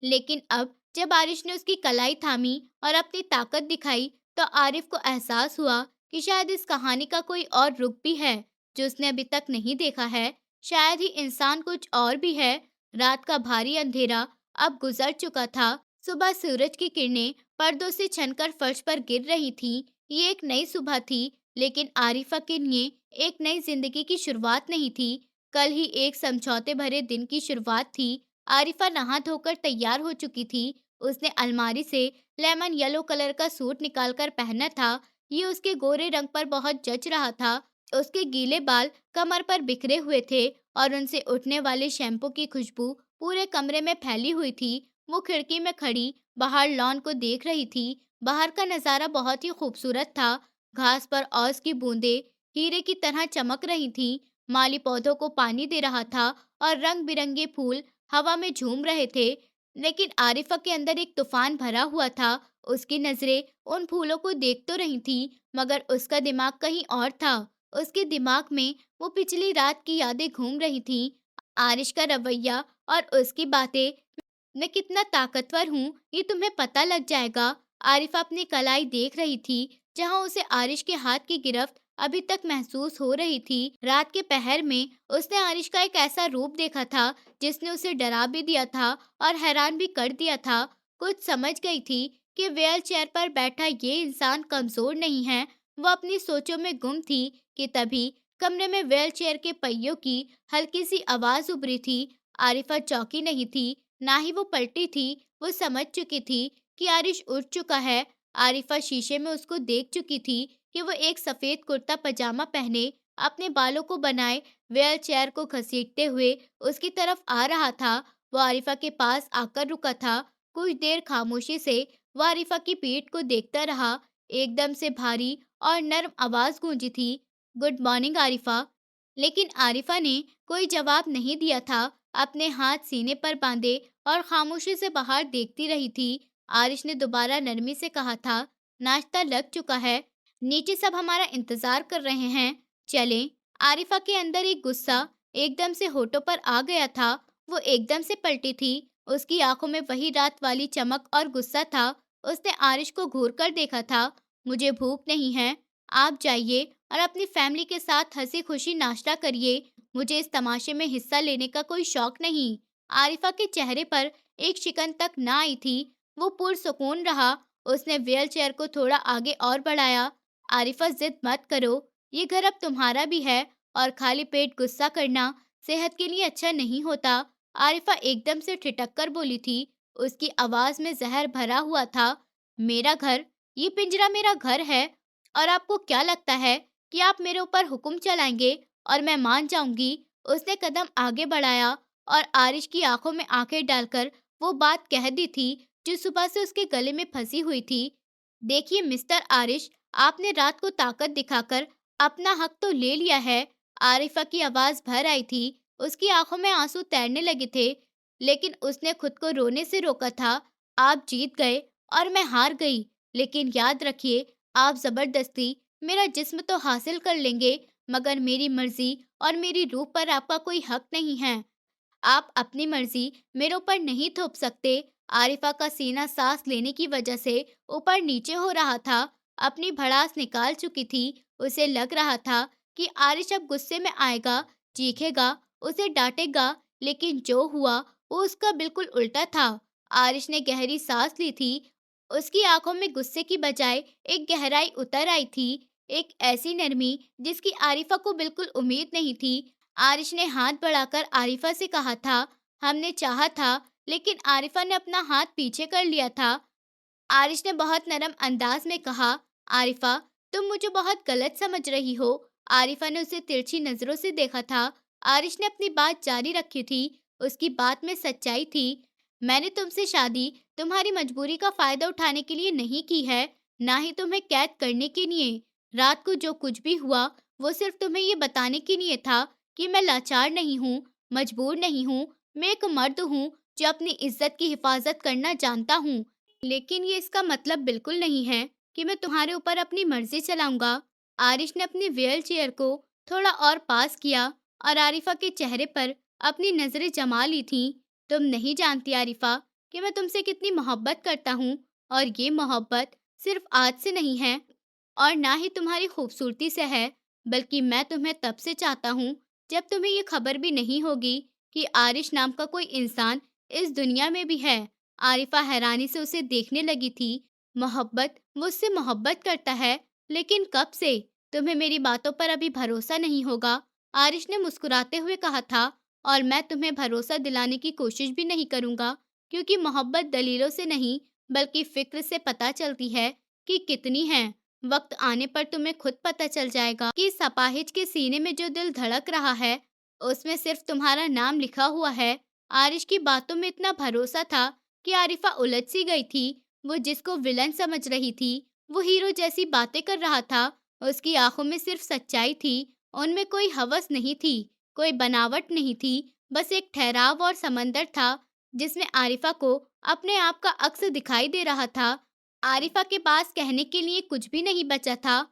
लेकिन अब जब आरिश ने उसकी कलाई थामी और अपनी ताकत दिखाई, तो आरिफ को एहसास हुआ कि शायद इस कहानी का कोई और रुख भी है जो उसने अभी तक नहीं देखा है। शायद ही इंसान कुछ और भी है। रात का भारी अंधेरा अब गुजर चुका था। सुबह सूरज की किरणें पर्दों से छनकर फर्श पर गिर रही थीं। ये एक नई सुबह थी, लेकिन आरिफा के लिए एक नई जिंदगी की शुरुआत नहीं थी। कल ही एक समझौते भरे दिन की शुरुआत थी। आरिफा नहा धोकर तैयार हो चुकी थी। उसने अलमारी से लेमन येलो कलर का सूट निकालकर पहना था। ये उसके गोरे रंग पर बहुत जच रहा था। उसके गीले बाल कमर पर बिखरे हुए थे और उनसे उठने वाले शैम्पू की खुशबू पूरे कमरे में फैली हुई थी। वो खिड़की में खड़ी बाहर लॉन को देख रही थी। बाहर का नज़ारा बहुत ही खूबसूरत था। घास पर ओस की बूंदें हीरे की तरह चमक रही थीं। माली पौधों को पानी दे रहा था और रंग बिरंगे फूल हवा में झूम रहे थे। लेकिन आरिफा के अंदर एक तूफान भरा हुआ था। उसकी नजरें उन फूलों को देख तो रही थी, मगर उसका दिमाग कहीं और था। उसके दिमाग में वो पिछली रात की यादें घूम रही थीं। आरिश का रवैया और उसकी बातें। मैं कितना ताकतवर हूँ ये तुम्हें पता लग जाएगा। आरिफा अपनी कलाई देख रही थी, जहाँ उसे आरिश के हाथ की गिरफ्त अभी तक महसूस हो रही थी। रात के पहर में उसने आरिश का एक ऐसा रूप देखा था जिसने उसे डरा भी दिया था और हैरान भी कर दिया था। कुछ समझ गई थी कि व्हील चेयर पर बैठा ये इंसान कमजोर नहीं है। वो अपनी सोचों में गुम थी कि तभी कमरे में व्हील चेयर के पहियों की हल्की सी आवाज उभरी थी। आरिफा चौकी नहीं थी, ना ही वो पलटी थी। वो समझ चुकी थी कि आरिश उठ चुका है। आरिफा शीशे में उसको देख चुकी थी कि वो एक सफेद कुर्ता पजामा पहने, अपने बालों को बनाए, व्हील चेयर को घसीटते हुए उसकी तरफ आ रहा था। वो आरिफा के पास आकर रुका था। कुछ देर खामोशी से वो आरिफा की पीठ को देखता रहा। एकदम से भारी और नर्म आवाज गूंजी थी, गुड मॉर्निंग आरिफा। लेकिन आरिफा ने कोई जवाब नहीं दिया था। अपने हाथ सीने पर बांधे और खामोशी से बाहर देखती रही थी। आरिश ने दोबारा नरमी से कहा था, नाश्ता लग चुका है, नीचे सब हमारा इंतजार कर रहे हैं, चलें। आरिफा के अंदर एक गुस्सा एकदम से होठों पर आ गया था। वो एकदम से पलटी थी। उसकी आंखों में वही रात वाली चमक और गुस्सा था। उसने आरिश को घूर कर देखा था। मुझे भूख नहीं है, आप जाइए और अपनी फैमिली के साथ हंसी खुशी नाश्ता करिए। मुझे इस तमाशे में हिस्सा लेने का कोई शौक नहीं। आरिफा के चेहरे पर एक शिकन तक ना आई थी। वो पुरसुकून रहा। उसने व्हील चेयर को थोड़ा आगे और बढ़ाया। आरिफा, जिद मत करो, ये घर अब तुम्हारा भी है और खाली पेट गुस्सा करना सेहत के लिए अच्छा नहीं होता। आरिफा एकदम से ठिठक कर बोली थी। उसकी आवाज में जहर भरा हुआ था। मेरा घर, ये पिंजरा मेरा घर है और आपको क्या लगता है कि आप मेरे ऊपर हुक्म चलाएंगे और मैं मान जाऊंगी? उसने कदम आगे बढ़ाया और आरिश की आंखों में आंखें डालकर वो बात कह दी थी जो सुबह से उसके गले में फंसी हुई थी। देखिए मिस्टर आरिश, आपने रात को ताकत दिखाकर अपना हक तो ले लिया है। आरिफा की आवाज भर आई थी। उसकी आंखों में आंसू तैरने लगे थे, लेकिन उसने खुद को रोने से रोका था। आप जीत गए और मैं हार गई, लेकिन याद रखिए, आप जबरदस्ती मेरा जिस्म तो हासिल कर लेंगे, मगर मेरी मर्जी और मेरी रूह पर आपका कोई हक नहीं है। आप अपनी मर्जी मेरे ऊपर नहीं थोप सकते। आरिफा का सीना सांस लेने की वजह से ऊपर नीचे हो रहा था। अपनी भड़ास निकाल चुकी थी। उसे लग रहा था कि आरिश अब गुस्से में आएगा, चीखेगा, उसे डांटेगा, लेकिन जो हुआ वो उसका बिल्कुल उल्टा था। आरिश ने गहरी सांस ली थी। उसकी आंखों में गुस्से की बजाय एक गहराई उतर आई थी, एक ऐसी नरमी जिसकी आरिफा को बिल्कुल उम्मीद नहीं थी। आरिश ने हाथ बढ़ाकर आरिफा से कहा था, हमने चाहा था, लेकिन आरिफा ने अपना हाथ पीछे कर लिया था। आरिश ने बहुत नरम अंदाज में कहा, आरिफा, तुम मुझे बहुत गलत समझ रही हो। आरिफा ने उसे तिरछी नजरों से देखा था। आरिश ने अपनी बात जारी रखी थी। उसकी बात में सच्चाई थी। मैंने तुमसे शादी तुम्हारी मजबूरी का फायदा उठाने के लिए नहीं की है, ना ही तुम्हें कैद करने के लिए। रात को जो कुछ भी हुआ वो सिर्फ तुम्हें ये बताने के लिए था कि मैं लाचार नहीं हूँ, मजबूर नहीं हूँ। मैं एक मर्द हूँ जो अपनी इज्जत की हिफाजत करना जानता हूँ, लेकिन ये इसका मतलब बिल्कुल नहीं है कि मैं तुम्हारे ऊपर अपनी मर्जी चलाऊंगा। आरिश ने अपनी व्हील चेयर को थोड़ा और पास किया और आरिफा के चेहरे पर अपनी नजरें जमा ली थीं। तुम नहीं जानती आरिफा कि मैं तुमसे कितनी मोहब्बत करता हूँ, और ये मोहब्बत सिर्फ आज से नहीं है और ना ही तुम्हारी खूबसूरती से है, बल्कि मैं तुम्हें तब से चाहता हूँ जब तुम्हें ये खबर भी नहीं होगी कि आरिश नाम का कोई इंसान इस दुनिया में भी है। आरिफा हैरानी से उसे देखने लगी थी। मोहब्बत, मुझसे मोहब्बत करता है, लेकिन कब से? तुम्हें मेरी बातों पर अभी भरोसा नहीं होगा, आरिश ने मुस्कुराते हुए कहा था। और मैं तुम्हें भरोसा दिलाने की कोशिश भी नहीं करूंगा, क्योंकि मोहब्बत दलीलों से नहीं बल्कि फिक्र से पता चलती है कि कितनी है। वक्त आने पर तुम्हें खुद पता चल जाएगा कि इस अपाहिज के सीने में जो दिल धड़क रहा है, उसमें सिर्फ तुम्हारा नाम लिखा हुआ है। आरिश की बातों में इतना भरोसा था कि आरिफा उलझ सी गई थी। वो जिसको विलन समझ रही थी, वो हीरो जैसी बातें कर रहा था। उसकी आंखों में सिर्फ सच्चाई थी, उनमें कोई हवस नहीं थी, कोई बनावट नहीं थी, बस एक ठहराव और समंदर था जिसमें आरिफा को अपने आप का अक्स दिखाई दे रहा था। आरिफा के पास कहने के लिए कुछ भी नहीं बचा था।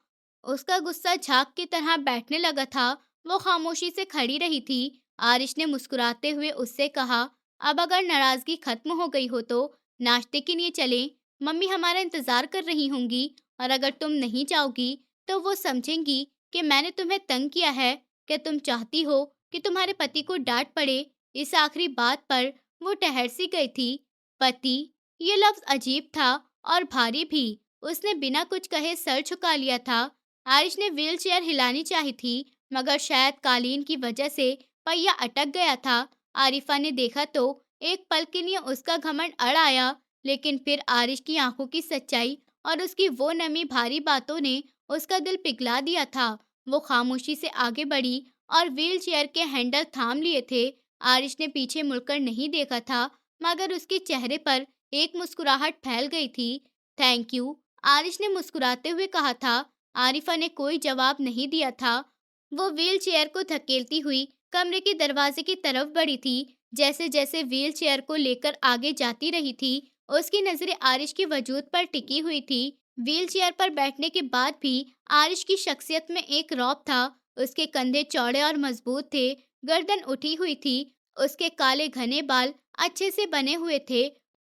उसका गुस्सा झाग की तरह बैठने लगा था। वो खामोशी से खड़ी रही थी। आरिश ने मुस्कुराते हुए उससे कहा, अब अगर नाराजगी खत्म हो गई हो तो नाश्ते के लिए चलें। मम्मी हमारा इंतजार कर रही होंगी और अगर तुम नहीं जाओगी तो वो समझेंगी कि मैंने तुम्हें तंग किया है? क्या तुम चाहती हो कि तुम्हारे पति को डांट पड़े? इस आखिरी बात पर वो ठहर सी गई थी। पति, ये लफ्ज अजीब था और भारी भी। उसने बिना कुछ कहे सर झुका लिया था। आरिश ने व्हील चेयर हिलानी चाही थी, मगर शायद कालीन की वजह से पहिया अटक गया था। आरिफा ने देखा तो एक पल के लिए उसका घमंड अड़ आया, लेकिन फिर आरिश की आंखों की सच्चाई और उसकी वो नमी भारी बातों ने उसका दिल पिघला दिया था। वो खामोशी से आगे बढ़ी और व्हील चेयर के हैंडल थाम लिए थे। आरिश ने पीछे मुड़कर नहीं देखा था, मगर उसके चेहरे पर एक मुस्कुराहट फैल गई थी। थैंक यू, आरिश ने मुस्कुराते हुए कहा था। आरिफा ने कोई जवाब नहीं दिया था। वो व्हील चेयर को धकेलती हुई कमरे के दरवाजे की तरफ बढ़ी थी। जैसे जैसे व्हील चेयर को लेकर आगे जाती रही थी, उसकी नजरें आरिश के वजूद पर टिकी हुई थी। व्हील चेयर पर बैठने के बाद भी आरिश की शख्सियत में एक रौब था। उसके कंधे चौड़े और मजबूत थे, गर्दन उठी हुई थी, उसके काले घने बाल अच्छे से बने हुए थे।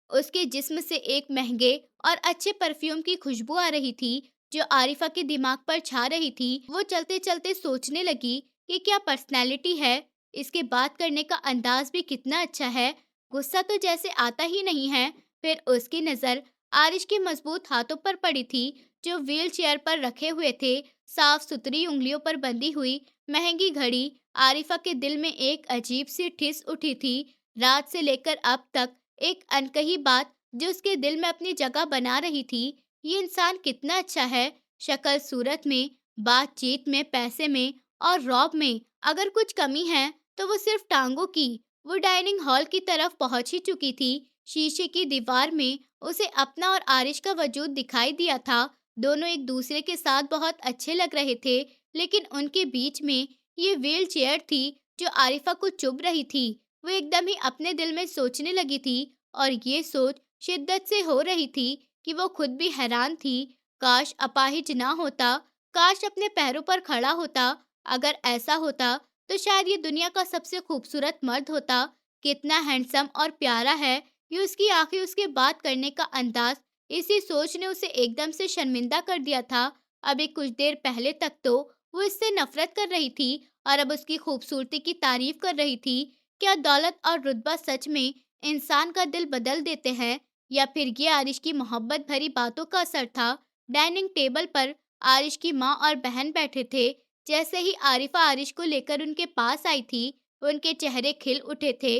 उसके जिस्म से एक महंगे और अच्छे परफ्यूम की खुशबू आ रही थी, जो आरिफा के दिमाग पर छा रही थी। वो चलते चलते सोचने लगी कि क्या पर्सनैलिटी है, इसके बात करने का अंदाज भी कितना अच्छा है, गुस्सा तो जैसे आता ही नहीं है। फिर उसकी नज़र आरिश के मजबूत हाथों पर पड़ी थी, जो व्हील चेयर पर रखे हुए थे। साफ सुथरी उंगलियों पर बंधी हुई महंगी घड़ी। आरिफा के दिल में एक अजीब सी ठिस उठी थी। रात से लेकर अब तक एक अनकही बात जो उसके दिल में अपनी जगह बना रही थी। ये इंसान कितना अच्छा है, शक्ल सूरत में, बातचीत में, पैसे में और रौब में। अगर कुछ कमी है तो वो सिर्फ टांगों की। वो डाइनिंग हॉल की तरफ पहुंच ही चुकी थी। शीशे की दीवार में उसे अपना और आरिश का वजूद दिखाई दिया था। दोनों एक दूसरे के साथ बहुत अच्छे लग रहे थे, लेकिन उनके बीच में ये व्हील चेयर थी जो आरिफा को चुभ रही थी। वो एकदम ही अपने दिल में सोचने लगी थी, और ये सोच शिद्दत से हो रही थी कि वो खुद भी हैरान थी। काश अपाहिज ना होता, काश अपने पैरों पर खड़ा होता। अगर ऐसा होता तो शायद ये दुनिया का सबसे खूबसूरत मर्द होता। कितना हैंडसम और प्यारा है। ये उसकी आंखें, उसके बात करने का अंदाज, इसी सोच ने उसे एकदम से शर्मिंदा कर दिया था। अभी कुछ देर पहले तक तो वो इससे नफरत कर रही थी, और अब उसकी खूबसूरती की तारीफ कर रही थी। क्या दौलत और रुतबा सच में इंसान का दिल बदल देते हैं, या फिर ये आरिश की मोहब्बत भरी बातों का असर था? डाइनिंग टेबल पर आरिश की माँ और बहन बैठे थे। जैसे ही आरिफा आरिश को लेकर उनके पास आई थी, उनके चेहरे खिल उठे थे।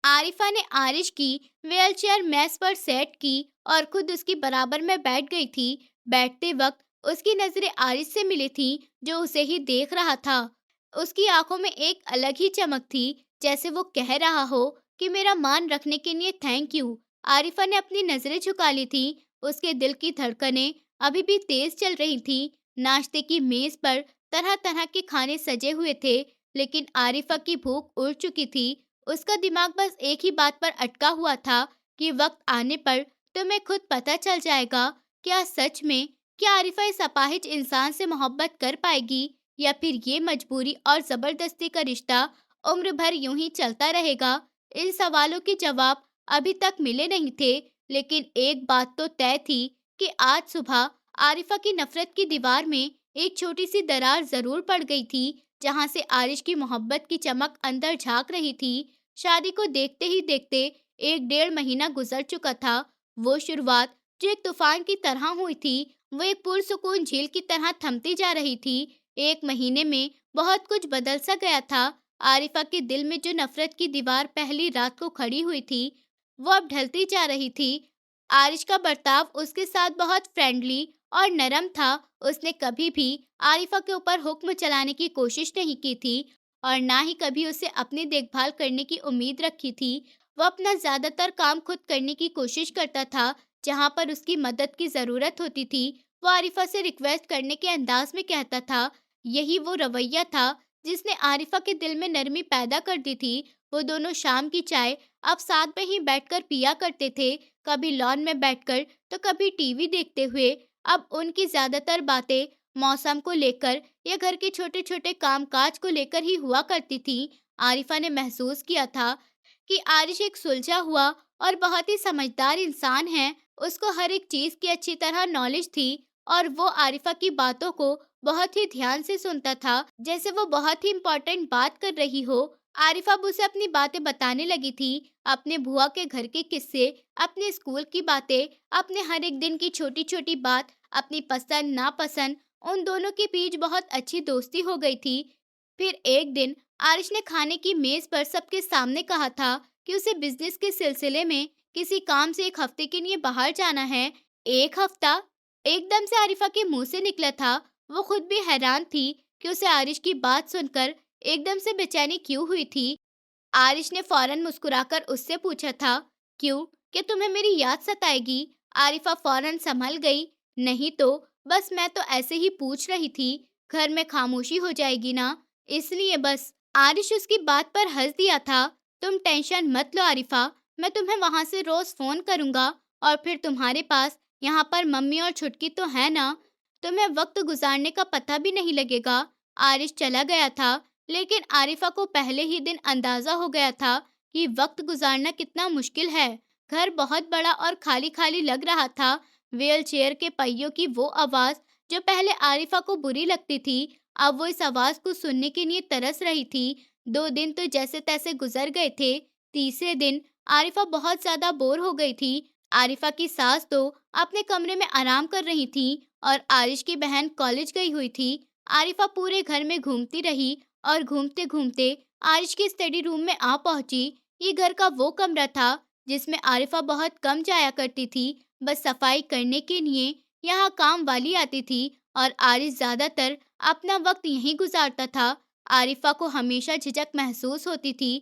आरिफा ने आरिश की व्हीलचेयर मेज पर सेट की और खुद उसकी बराबर में बैठ गई थी। बैठते वक्त उसकी नजरें आरिश से मिली थी, जो उसे ही देख रहा था। उसकी आंखों में एक अलग ही चमक थी, जैसे वो कह रहा हो कि मेरा मान रखने के लिए थैंक यू। आरिफा ने अपनी नजरें झुका ली थी। उसके दिल की धड़कनें अभी भी तेज चल रही थी। नाश्ते की मेज पर तरह तरह के खाने सजे हुए थे, लेकिन आरिफा की भूख उड़ चुकी थी। उसका दिमाग बस एक ही बात पर अटका हुआ था कि वक्त आने पर तुम्हें खुद पता चल जाएगा, क्या सच में, क्या आरिफा इस अपाहिज इंसान से मोहब्बत कर पाएगी, या फिर ये मजबूरी और जबरदस्ती का रिश्ता उम्र भर यूं ही चलता रहेगा। इन सवालों के जवाब अभी तक मिले नहीं थे, लेकिन एक बात तो तय थी कि आज सुबह आरिफा की नफरत की दीवार में एक छोटी सी दरार जरूर पड़ गई थी, जहां से आरिश की मोहब्बत की चमक अंदर झांक रही थी। शादी को देखते ही देखते 1 डेढ़ महीना गुजर चुका था। वो शुरुआत जो एक तूफान की तरह हुई थी, वो एक पुरसुकून झील की तरह थमती जा रही थी। 1 महीने में बहुत कुछ बदल सा गया था। आरिफा के दिल में जो नफरत की दीवार पहली रात को खड़ी हुई थी, वो अब ढलती जा रही थी। आरिश का बर्ताव उसके साथ बहुत फ्रेंडली और नरम था। उसने कभी भी आरिफा के ऊपर हुक्म चलाने की कोशिश नहीं की थी, और ना ही कभी उसे अपनी देखभाल करने की उम्मीद रखी थी। वो अपना ज्यादातर काम खुद करने की कोशिश करता था। जहाँ पर उसकी मदद की जरूरत होती थी, वो आरिफा से रिक्वेस्ट करने के अंदाज में कहता था। यही वो रवैया था जिसने आरिफा के दिल में नरमी पैदा कर दी थी। वो दोनों शाम की चाय अब साथ में ही बैठकर पिया करते थे, कभी लॉन में बैठकर तो कभी टीवी देखते हुए। अब उनकी ज्यादातर बातें मौसम को लेकर या घर के छोटे छोटे कामकाज को लेकर ही हुआ करती थी। आरिफा ने महसूस किया था कि आरिश एक सुलझा हुआ और बहुत ही समझदार इंसान है। उसको हर एक चीज की अच्छी तरह नॉलेज थी। और वो आरिफा की बातों को बहुत ही ध्यान से सुनता था, जैसे वो बहुत ही इम्पोर्टेंट बात कर रही हो। आरिफा अब उसे अपनी बातें बताने लगी थी, अपने बुआ के घर के किस्से, अपने स्कूल की बातें, अपने हर एक दिन की छोटी-छोटी बात, अपनी पसंद नापसंद। उन दोनों के बीच बहुत अच्छी दोस्ती हो गई थी। फिर एक दिन आरिश ने खाने की मेज पर सबके सामने कहा था कि उसे बिजनेस के सिलसिले में किसी काम से 1 हफ्ते के लिए बाहर जाना है। 1 हफ्ता एकदम से आरिफा के मुंह से निकला था। वो खुद भी हैरान थी कि उसे आरिश की बात सुनकर एकदम से बेचैनी क्यों हुई थी। आरिश ने फौरन मुस्कुराकर उससे पूछा था, क्यों? क्या तुम्हें मेरी याद सताएगी? आरिफा फौरन संभल गई। नहीं तो, बस मैं तो ऐसे ही पूछ रही थी। घर में खामोशी हो जाएगी ना, इसलिए बस। आरिश उसकी बात पर हंस दिया था। तुम टेंशन मत लो आरिफा, मैं तुम्हें वहां से रोज फोन करूंगा। और फिर तुम्हारे पास यहाँ पर मम्मी और छुटकी तो है ना, तुम्हें वक्त गुजारने का पता भी नहीं लगेगा। आरिश चला गया था, लेकिन आरिफा को पहले ही दिन अंदाजा हो गया था कि वक्त गुजारना कितना मुश्किल है। घर बहुत बड़ा और खाली खाली लग रहा था। व्हील चेयर के पहियों की वो आवाज जो पहले आरिफा को बुरी लगती थी, अब वो इस आवाज को सुनने के लिए तरस रही थी। 2 दिन तो जैसे तैसे गुजर गए थे। तीसरे दिन आरिफा बहुत ज्यादा बोर हो गई थी। आरिफा की सास तो अपने कमरे में आराम कर रही थी और आरिश की बहन कॉलेज गई हुई थी। आरिफा पूरे घर में घूमती रही और घूमते घूमते आरिश के स्टडी रूम में आ पहुंची। ये घर का वो कमरा था जिसमें आरिफा बहुत कम जाया करती थी। बस सफाई करने के लिए यहाँ काम वाली आती थी और आरिश ज्यादातर अपना वक्त यहीं गुजारता था। आरिफा को हमेशा झिझक महसूस होती थी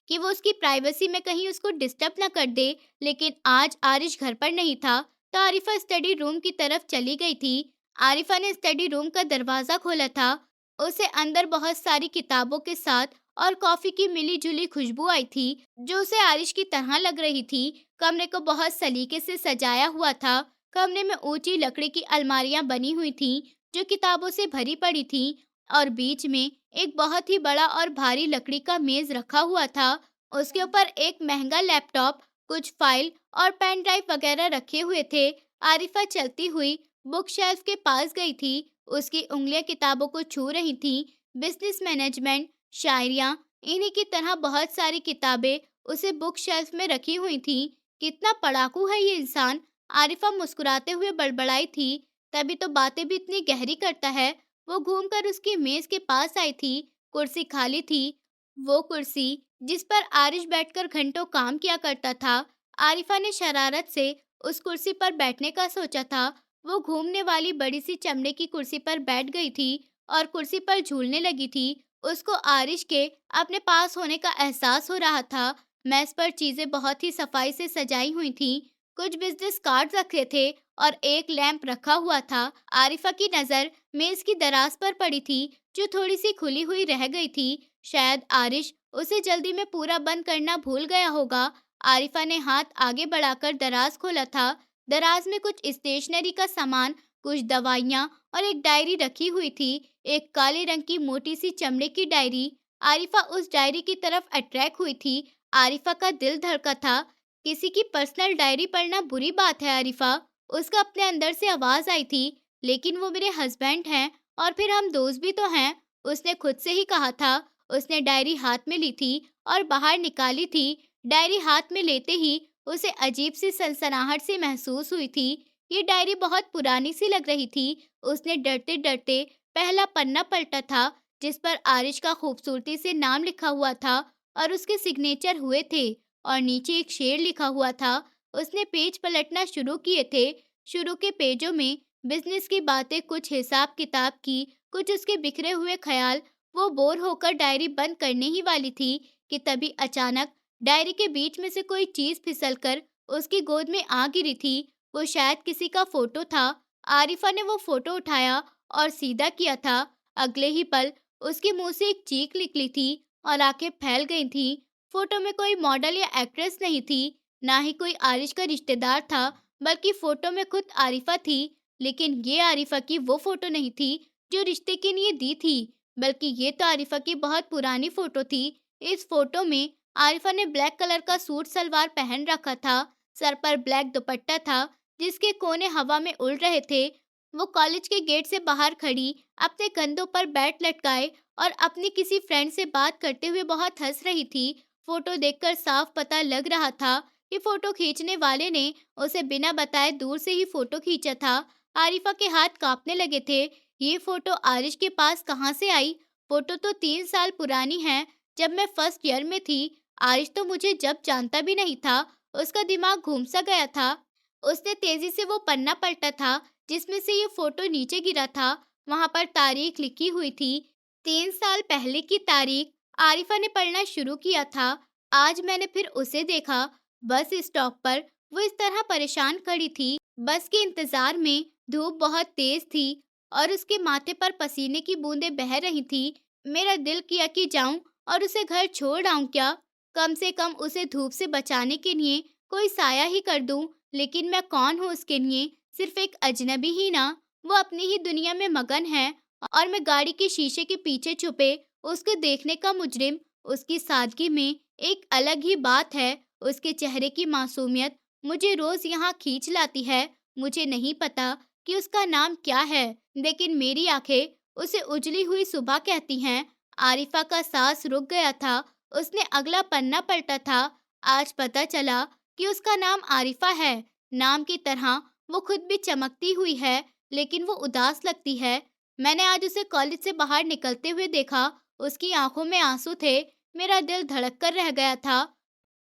कि वो उसकी प्राइवेसी में कहीं उसको डिस्टर्ब ना कर दे। लेकिन आज आरिश घर पर नहीं था, तो आरिफा स्टडी रूम की तरफ चली गई थी। आरिफा ने स्टडी रूम का दरवाजा खोला था। उसे अंदर बहुत सारी किताबों के साथ और कॉफी की मिली-जुली खुशबू आई थी, जो उसे आरिश की तरह लग रही थी। कमरे को बहुत सलीके से सजाया हुआ था। कमरे में ऊंची लकड़ी की अलमारियां बनी हुई थीं, जो किताबों से भरी पड़ी थीं, और बीच में एक बहुत ही बड़ा और भारी लकड़ी का मेज रखा हुआ था। उसके ऊपर एक महंगा लैपटॉप, कुछ फाइल और पेन ड्राइव वगैरह रखे हुए थे। आरिफा चलती हुई बुक शेल्फ के पास गई थी। उसकी उंगलियां किताबों को छू रही थीं। बिजनेस मैनेजमेंट, शायरियाँ, इन्हीं की तरह बहुत सारी किताबें उसे बुक शेल्फ में रखी हुई थीं। कितना पढ़ाकू है ये इंसान, आरिफा मुस्कुराते हुए बड़बड़ाई थी। तभी तो बातें भी इतनी गहरी करता है। वो घूमकर उसकी मेज के पास आई थी। कुर्सी खाली थी। वो कुर्सी जिस पर आरिश बैठकर घंटों काम किया करता था। आरिफा ने शरारत से उस कुर्सी पर बैठने का सोचा था। वो घूमने वाली बड़ी सी चमड़े की कुर्सी पर बैठ गई थी और कुर्सी पर झूलने लगी थी। उसको आरिश के अपने पास होने का एहसास हो रहा था। मेज पर चीजें बहुत ही सफाई से सजाई हुई थीं। कुछ बिजनेस कार्ड रखे थे और एक लैंप रखा हुआ था। आरिफा की नजर मेज की दराज पर पड़ी थी, जो थोड़ी सी खुली हुई रह गई थी। शायद आरिश उसे जल्दी में पूरा बंद करना भूल गया होगा। आरिफा ने हाथ आगे बढ़ाकर दराज खोला था। दराज में कुछ स्टेशनरी का सामान, कुछ दवाइयाँ और एक डायरी रखी हुई थी। एक काले रंग की मोटी सी चमड़े की डायरी। आरिफा उस डायरी की तरफ अट्रैक्ट हुई थी। आरिफा का दिल धड़का था। किसी की पर्सनल डायरी पढ़ना बुरी बात है आरिफा, उसका अपने अंदर से आवाज आई थी। लेकिन वो मेरे हस्बैंड हैं और फिर हम दोस्त भी तो हैं, उसने खुद से ही कहा था। उसने डायरी हाथ में ली थी और बाहर निकाली थी। डायरी हाथ में लेते ही उसे अजीब सी सनसनाहट सी महसूस हुई थी। ये डायरी बहुत पुरानी सी लग रही थी। उसने डरते डरते पहला पन्ना पलटा था, जिस पर आरिश का खूबसूरती से नाम लिखा हुआ था और उसके सिग्नेचर हुए थे, और नीचे एक शेर लिखा हुआ था। उसने पेज पलटना शुरू किए थे। शुरू के पेजों में बिजनेस की बातें, कुछ हिसाब किताब की, कुछ उसके बिखरे हुए ख्याल। वो बोर होकर डायरी बंद करने ही वाली थी कि तभी अचानक डायरी के बीच में से कोई चीज फिसलकर उसकी गोद में आ गिरी थी। वो शायद किसी का फोटो था। आरिफा ने वो फोटो उठाया और सीधा किया था। अगले ही पल उसके मुंह से एक चीख निकली थी और आंखें फैल गई थी। फोटो में कोई मॉडल या एक्ट्रेस नहीं थी, ना ही कोई आरिश का रिश्तेदार था, बल्कि फोटो में खुद आरिफा थी। लेकिन ये आरिफा की वो फोटो नहीं थी जो रिश्ते के लिए दी थी, बल्कि ये तो आरिफा की बहुत पुरानी फोटो थी। इस फोटो में आरिफा ने ब्लैक कलर का सूट सलवार पहन रखा था। सर पर ब्लैक दुपट्टा था, जिसके कोने हवा में उड़ रहे थे। वो कॉलेज के गेट से बाहर खड़ी अपने कंधों पर बैट लटकाए और अपनी किसी फ्रेंड से बात करते हुए बहुत हंस रही थी। फोटो देखकर साफ पता लग रहा था कि फोटो खींचने वाले ने उसे बिना बताए दूर से ही फोटो खींचा था। आरिफा के हाथ कांपने लगे थे। ये फोटो आरिश के पास कहाँ से आई? फोटो तो 3 साल पुरानी है, जब मैं फर्स्ट ईयर में थी। आरिश तो मुझे जब जानता भी नहीं था। उसका दिमाग घूम सा गया था। उसने तेजी से वो पन्ना पलटा था जिसमें से ये फोटो नीचे गिरा था। वहां पर तारीख लिखी हुई थी, 3 साल पहले की तारीख। आरिफा ने पढ़ना शुरू किया था। आज मैंने फिर उसे देखा, बस स्टॉप पर। वो इस तरह परेशान खड़ी थी। बस के इंतजार में धूप बहुत तेज थी और उसके माथे पर पसीने की बूंदें बह रही थी। मेरा दिल किया कि जाऊं और उसे घर छोड़ आऊं क्या, कम से कम उसे धूप से बचाने के लिए कोई साया ही कर दूं। लेकिन मैं कौन हूँ उसके लिए? सिर्फ एक अजनबी ही ना। वो अपनी ही दुनिया में मगन है और मैं गाड़ी के शीशे के पीछे छुपे उसको देखने का मुजरिम। उसकी सादगी में एक अलग ही बात है। उसके चेहरे की मासूमियत मुझे रोज यहाँ खींच लाती है। मुझे नहीं पता कि उसका नाम क्या है, लेकिन मेरी आंखें उसे उजली हुई सुबह कहती हैं। आरिफा का सांस रुक गया था। उसने अगला पन्ना पलटा था। आज पता चला कि उसका नाम आरिफा है। नाम की तरह वो खुद भी चमकती हुई है, लेकिन वो उदास लगती है। मैंने आज उसे कॉलेज से बाहर निकलते हुए देखा। उसकी आंखों में आंसू थे। मेरा दिल धड़क कर रह गया था।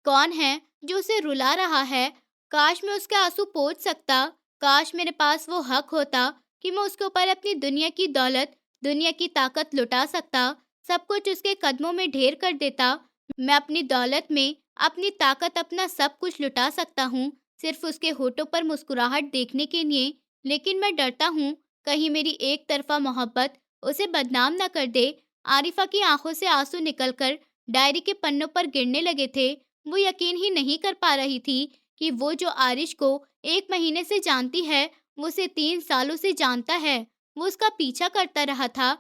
कौन है जो उसे रुला रहा है? काश मैं उसके आंसू पोंछ सकता। काश मेरे पास वो हक होता कि मैं उसके ऊपर अपनी दुनिया की दौलत, दुनिया की ताकत लुटा सकता। सब कुछ उसके कदमों में ढेर कर देता। मैं अपनी दौलत में, अपनी ताकत, अपना सब कुछ लुटा सकता हूँ, सिर्फ उसके होठों पर मुस्कुराहट देखने के लिए। लेकिन मैं डरता हूँ, कहीं मेरी एक तरफा मोहब्बत उसे बदनाम न कर दे। आरिफा की आंखों से आंसू निकलकर डायरी के पन्नों पर गिरने लगे थे। वो यकीन ही नहीं कर पा रही थी कि वो जो आरिश को 1 महीने से जानती है, वो उसे 3 सालों से जानता है। वो उसका पीछा करता रहा था,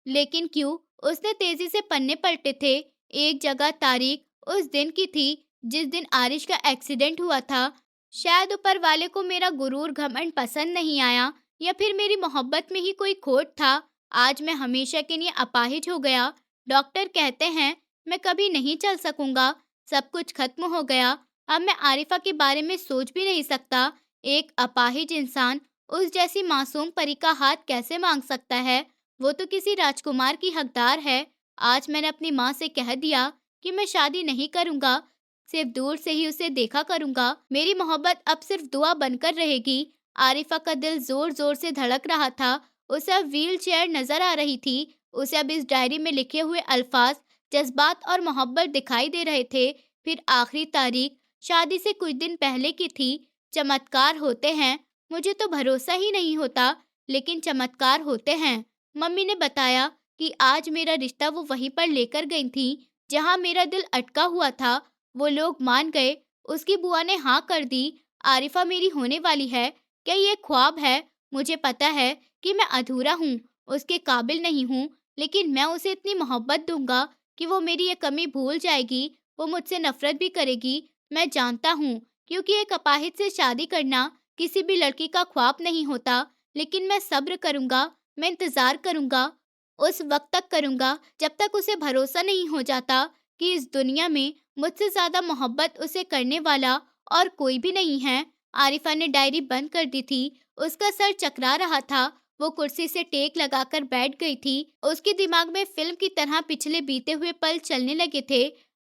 लेकिन क्यों? उसने तेजी से पन्ने पलटे थे। एक जगह तारीख उस दिन की थी जिस दिन आरिश का एक्सीडेंट हुआ था। शायद ऊपर वाले को मेरा गुरूर घमंड पसंद नहीं आया, या फिर मेरी मोहब्बत में ही कोई खोट था। आज मैं हमेशा के लिए अपाहिज हो गया। डॉक्टर कहते हैं मैं कभी नहीं चल सकूंगा। सब कुछ खत्म हो गया। अब मैं आरिफा के बारे में सोच भी नहीं सकता। एक अपाहिज इंसान उस जैसी मासूम परी का हाथ कैसे मांग सकता है? वो तो किसी राजकुमार की हकदार है। आज मैंने अपनी माँ से कह दिया कि मैं शादी नहीं करूंगा, सिर्फ दूर से ही उसे देखा करूंगा। मेरी मोहब्बत अब सिर्फ दुआ बनकर रहेगी। आरिफा का दिल जोर जोर से धड़क रहा था। उसे अब व्हील चेयर नजर आ रही थी। उसे अब इस डायरी में लिखे हुए अल्फाज, जज्बात और मोहब्बत दिखाई दे रहे थे। फिर आखिरी तारीख शादी से कुछ दिन पहले की थी। चमत्कार होते हैं। मुझे तो भरोसा ही नहीं होता, लेकिन चमत्कार होते हैं। मम्मी ने बताया कि आज मेरा रिश्ता वो वहीं पर लेकर गई थी जहां मेरा दिल अटका हुआ था। वो लोग मान गए। उसकी बुआ ने हाँ कर दी। आरिफा मेरी होने वाली है। क्या ये ख्वाब है? मुझे पता है कि मैं अधूरा हूँ, उसके काबिल नहीं हूँ, लेकिन मैं उसे इतनी मोहब्बत दूंगा कि वो मेरी ये कमी भूल जाएगी। वो मुझसे नफरत भी करेगी, मैं जानता हूँ, क्योंकि एक अपाहिज से शादी करना किसी भी लड़की का ख्वाब नहीं होता। लेकिन मैं सब्र करूंगा, मैं इंतजार करूंगा, उस वक्त तक करूंगा जब तक उसे भरोसा नहीं हो जाता कि इस दुनिया में मुझसे ज्यादा मोहब्बत उसे करने वाला और कोई भी नहीं है। आरिफा ने डायरी बंद कर दी थी। उसका सर चकरा रहा था। वो कुर्सी से टेक लगाकर बैठ गई थी। उसके दिमाग में फिल्म की तरह पिछले बीते हुए पल चलने लगे थे।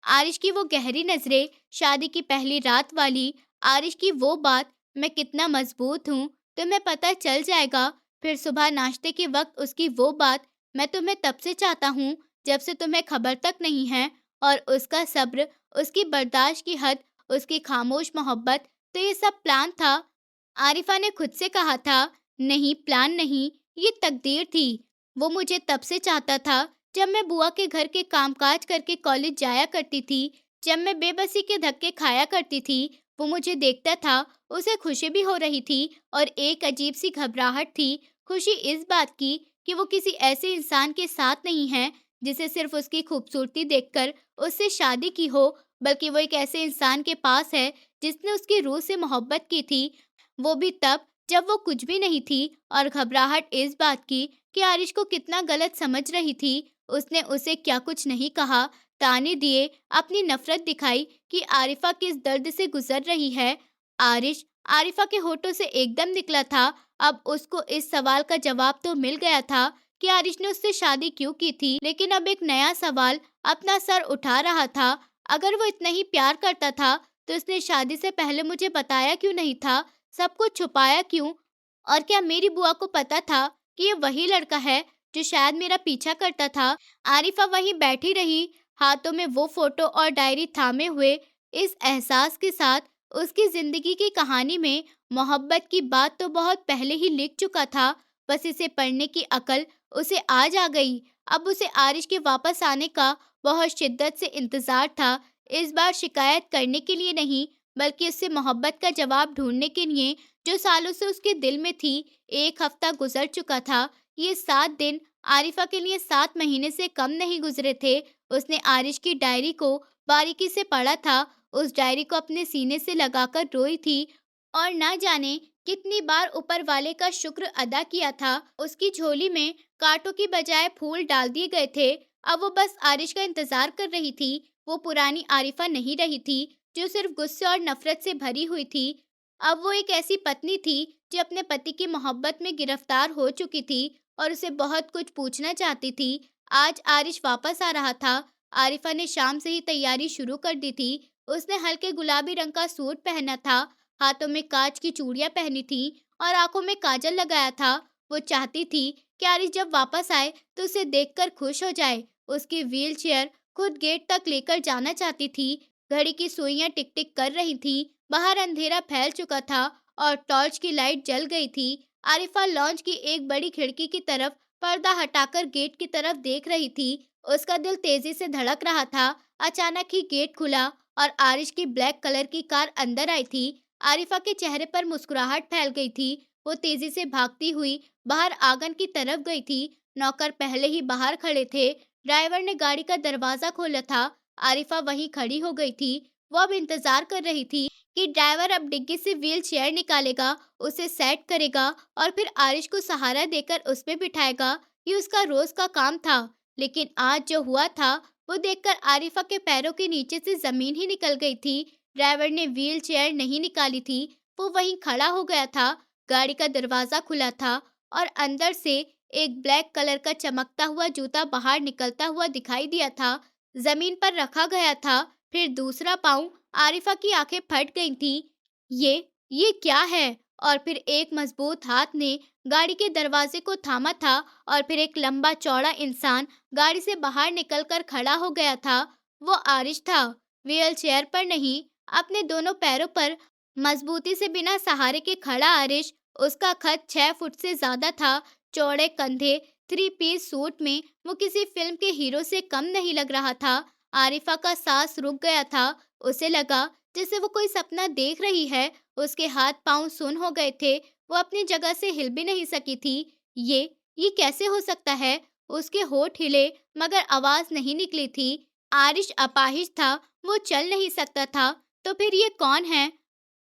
आरिश की वो गहरी नजरें, शादी की पहली रात वाली। आरिश की वो बात, मैं कितना मजबूत हूँ, तुम्हें पता चल जाएगा। फिर सुबह नाश्ते के वक्त उसकी वो बात, मैं तुम्हें तब से चाहता हूँ जब से तुम्हें खबर तक नहीं है। और उसका सब्र, उसकी बर्दाश्त की हद, उसकी खामोश मोहब्बत। तो ये सब प्लान था। आरिफा ने खुद से कहा था, नहीं प्लान नहीं, ये तकदीर थी। वो मुझे तब से चाहता था जब मैं बुआ के घर के कामकाज करके कॉलेज जाया करती थी, जब मैं बेबसी के धक्के खाया करती थी। वो मुझे देखता था, उसे खुशी भी हो रही थी और एक अजीब सी घबराहट थी। खुशी इस बात की कि वो किसी ऐसे इंसान के साथ नहीं है जिसे सिर्फ उसकी खूबसूरती देखकर उससे शादी की हो, बल्कि वो एक ऐसे इंसान के पास है जिसने उसकी रूह से मोहब्बत की थी। वो भी तब जब वो कुछ भी नहीं थी और घबराहट इस बात की कि आरिश को कितना गलत समझ रही थी। उसने उसे क्या कुछ नहीं कहा, ताने दिए, अपनी नफरत दिखाई कि आरिफा किस दर्द से गुजर रही है। आरिश आरिफा के होठों से एकदम निकला था। अब उसको इस सवाल का जवाब तो मिल गया था कि आरिश ने उससे शादी क्यों की थी, लेकिन अब एक नया सवाल अपना सर उठा रहा था। अगर वो इतना ही प्यार करता था तो उसने शादी से पहले मुझे बताया क्यों नहीं था? सब कुछ छुपाया क्यों? और क्या मेरी बुआ को पता था कि ये वही लड़का है जो शायद मेरा पीछा करता था? आरिफा वहीं बैठी रही, हाथों में वो फोटो और डायरी थामे हुए, इस एहसास के साथ उसकी जिंदगी की कहानी में मोहब्बत की बात तो बहुत पहले ही लिख चुका था। बस इसे पढ़ने की अकल उसे आज आ गई। अब उसे आरिश के वापस आने का बहुत शिद्दत से इंतजार था। इस बार शिकायत करने के लिए नहीं, बल्कि उससे मोहब्बत का जवाब ढूंढने के लिए जो सालों से उसके दिल में थी। 1 हफ्ता गुजर चुका था। ये 7 दिन आरिफा के लिए 7 महीने से कम नहीं गुजरे थे। उसने आरिश की डायरी को बारीकी से पढ़ा था, उस डायरी को अपने सीने से लगाकर रोई थी और ना जाने कितनी बार ऊपर वाले का शुक्र अदा किया था। उसकी झोली में कांटों की बजाय फूल डाल दिए गए थे। अब वो बस आरिश का इंतजार कर रही थी। वो पुरानी आरिफा नहीं रही थी जो सिर्फ गुस्से और नफरत से भरी हुई थी। अब वो एक ऐसी पत्नी थी जो अपने पति की मोहब्बत में गिरफ्तार हो चुकी थी और उसे बहुत कुछ पूछना चाहती थी। आज आरिश वापस आ रहा था। आरिफा ने शाम से ही तैयारी शुरू कर दी थी। उसने हल्के गुलाबी रंग का सूट पहना था, हाथों में कांच की चूड़ियां पहनी थी और आंखों में काजल लगाया था। वो चाहती थी कि आरिश जब वापस आए तो उसे देखकर खुश हो जाए। उसकी व्हील चेयर खुद गेट तक लेकर जाना चाहती थी। घड़ी की सुइयां टिक टिक कर रही थी। बाहर अंधेरा फैल चुका था और टॉर्च की लाइट जल गई थी। आरिफा लॉन्च की एक बड़ी खिड़की की तरफ पर्दा हटाकर गेट की तरफ देख रही थी। उसका दिल तेजी से धड़क रहा था। अचानक ही गेट खुला और आरिश की ब्लैक कलर की कार अंदर आई थी। आरिफा के चेहरे पर मुस्कुराहट फैल गई थी। वो तेजी से भागती हुई बाहर आंगन की तरफ गई थी। नौकर पहले ही बाहर खड़े थे। ड्राइवर ने गाड़ी का दरवाजा खोला था। आरिफा वहीं खड़ी हो गई थी। वो अब इंतजार कर रही थी कि ड्राइवर अब डिग्गी से व्हील चेयर निकालेगा, उसे सेट करेगा और फिर आरिश को सहारा देकर उसमें बिठाएगा। ये उसका रोज का काम था। लेकिन आज जो हुआ था वो देखकर आरिफा के पैरों के नीचे से जमीन ही निकल गई थी। ड्राइवर ने व्हील चेयर नहीं निकाली थी। वो वहीं खड़ा हो गया था। गाड़ी का दरवाजा खुला था और अंदर से एक ब्लैक कलर का चमकता हुआ जूता बाहर निकलता हुआ दिखाई दिया था। जमीन पर रखा गया था। फिर दूसरा पाँव। आरिफा की आंखें फट गई थी। ये क्या है? और फिर एक मजबूत हाथ ने गाड़ी के दरवाजे को थामा था और फिर एक लंबा चौड़ा इंसान गाड़ी से बाहर निकलकर खड़ा हो गया था। वो आरिश था। व्हील चेयर पर नहीं, अपने दोनों पैरों पर मजबूती से बिना सहारे के खड़ा आरिश। उसका कद 6 फुट से ज्यादा था। चौड़े कंधे, 3 पीस सूट में वो किसी फिल्म के हीरो से कम नहीं लग रहा था। आरिफा का सांस रुक गया था। उसे लगा जैसे वो कोई सपना देख रही है। उसके हाथ पांव सुन्न हो गए थे। वो अपनी जगह से हिल भी नहीं सकी थी। ये कैसे हो सकता है? उसके होठ हिले मगर आवाज नहीं निकली थी। आरिश अपाहिज था। वो चल नहीं सकता था। तो फिर ये कौन है?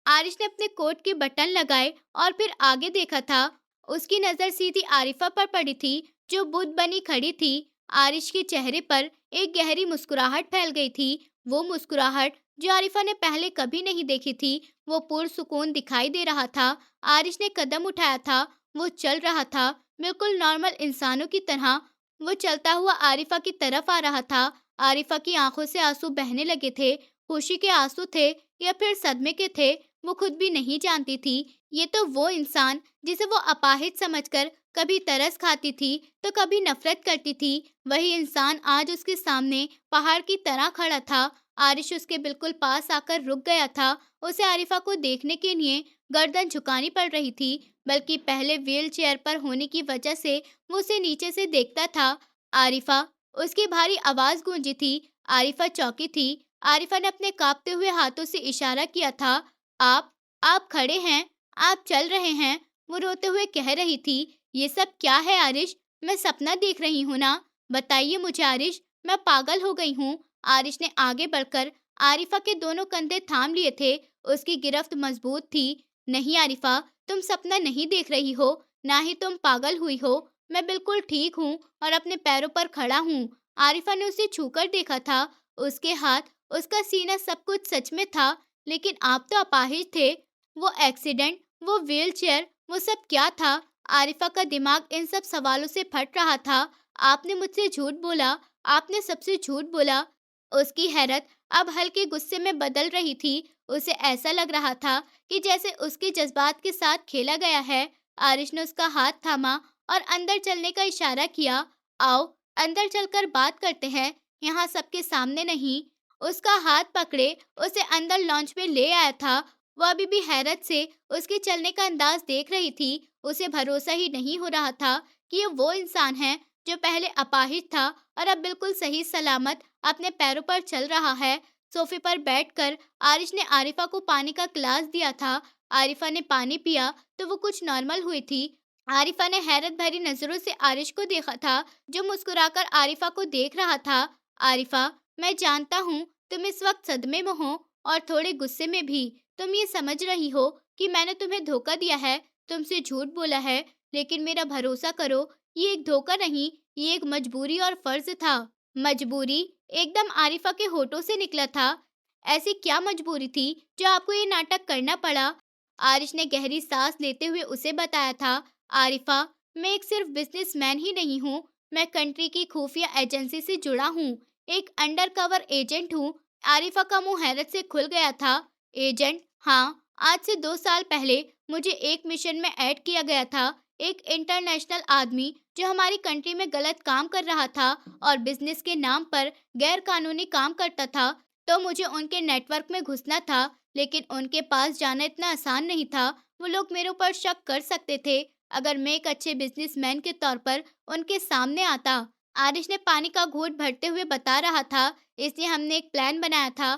आरिश ने अपने कोट के बटन लगाए और फिर आगे देखा था। उसकी नजर सीधी आरिफा पर पड़ी थी जो बुद्ध बनी खड़ी थी। आरिश के चेहरे पर एक गहरी मुस्कुराहट फैल गई थी। वो मुस्कुराहट जो आरिफा ने पहले कभी नहीं देखी थी। वो पुरसुकून दिखाई दे रहा था। आरिश ने कदम उठाया था। वो चल रहा था बिल्कुल नॉर्मल इंसानों की तरह। वो चलता हुआ आरिफा की तरफ आ रहा था। आरिफा की आंखों से आंसू बहने लगे थे। खुशी के आंसू थे या फिर सदमे के थे, वो खुद भी नहीं जानती थी। ये तो वो इंसान जिसे वो अपाहिज समझकर कभी तरस खाती थी तो कभी नफरत करती थी, वही इंसान आज उसके सामने पहाड़ की तरह खड़ा था। आरिश उसके बिल्कुल पास आकर रुक गया था। उसे आरिफा को देखने के लिए गर्दन झुकानी पड़ रही थी, बल्कि पहले व्हील चेयर पर होने की वजह से वो उसे नीचे से देखता था। आरिफा, उसकी भारी आवाज गूंजी थी। आरिफा चौंकी थी। आरिफा ने अपने कांपते हुए हाथों से इशारा किया था। आप आप खड़े हैं, आप चल रहे हैं। वो रोते हुए कह रही थी, ये सब क्या है आरिश? मैं सपना देख रही हूँ ना? बताइए मुझे आरिश, मैं पागल हो गई हूँ। आरिश ने आगे बढ़कर आरिफा के दोनों कंधे थाम लिए थे। उसकी गिरफ्त मजबूत थी। नहीं आरिफा, तुम सपना नहीं देख रही हो, ना ही तुम पागल हुई हो। मैं बिल्कुल ठीक हूँ और अपने पैरों पर खड़ा हूँ। आरिफा ने उसे छूकर देखा था। उसके हाथ, उसका सीना, सब कुछ सच में था। लेकिन आप तो अपाहिज थे। वो एक्सीडेंट, वो व्हीलचेयर, वो सब क्या था? आरिफा का दिमाग इन सब सवालों से फट रहा था। आपने मुझसे झूठ बोला, आपने सबसे झूठ बोला। उसकी हैरत अब हल्के गुस्से में बदल रही थी। उसे ऐसा लग रहा था कि जैसे उसके जज्बात के साथ खेला गया है। आरिश ने उसका हाथ थामा और अंदर चलने का इशारा किया। आओ, अंदर चलकर बात करते हैं, यहाँ सबके सामने नहीं। उसका हाथ पकड़े उसे अंदर लॉन्च में ले आया था। वो अभी भी हैरत से उसके चलने का अंदाज देख रही थी। उसे भरोसा ही नहीं हो रहा था कि ये वो इंसान है जो पहले अपाहिज था और अब बिल्कुल सही सलामत अपने पैरों पर चल रहा है। सोफे पर बैठकर आरिश ने आरिफा को पानी का गिलास दिया था। आरिफा ने पानी पिया तो वो कुछ नॉर्मल हुई थी। आरिफा ने हैरत भरी नजरों से आरिश को देखा था, जो मुस्कुराकर आरिफा को देख रहा था। आरिफा, मैं जानता हूँ तुम इस वक्त सदमे में हो और थोड़े गुस्से में भी। तुम ये समझ रही हो कि मैंने तुम्हें धोखा दिया है, तुमसे झूठ बोला है। लेकिन मेरा भरोसा करो, ये एक धोखा नहीं, ये एक मजबूरी और फर्ज था। मजबूरी? एकदम आरिफा के होठों से निकला था। ऐसी क्या मजबूरी थी जो आपको ये नाटक करना पड़ा? आरिश ने गहरी सांस लेते हुए उसे बताया था। आरिफा, मैं एक सिर्फ बिजनेसमैन ही नहीं हूँ, मैं कंट्री की खुफिया एजेंसी से जुड़ा हूँ। एक अंडरकवर एजेंट हूँ। आरिफा का मुंह हैरत से खुल गया था। एजेंट? हाँ, आज से 2 साल पहले मुझे एक मिशन में ऐड किया गया था। एक इंटरनेशनल आदमी जो हमारी कंट्री में गलत काम कर रहा था और बिजनेस के नाम पर गैर कानूनी काम करता था, तो मुझे उनके नेटवर्क में घुसना था। लेकिन उनके पास जाना इतना आसान नहीं था। वो लोग मेरे ऊपर शक कर सकते थे अगर मैं एक अच्छे बिजनेसमैन के तौर पर उनके सामने आता। आरिश ने पानी का घूंट भरते हुए बता रहा था। इसलिए हमने एक प्लान बनाया था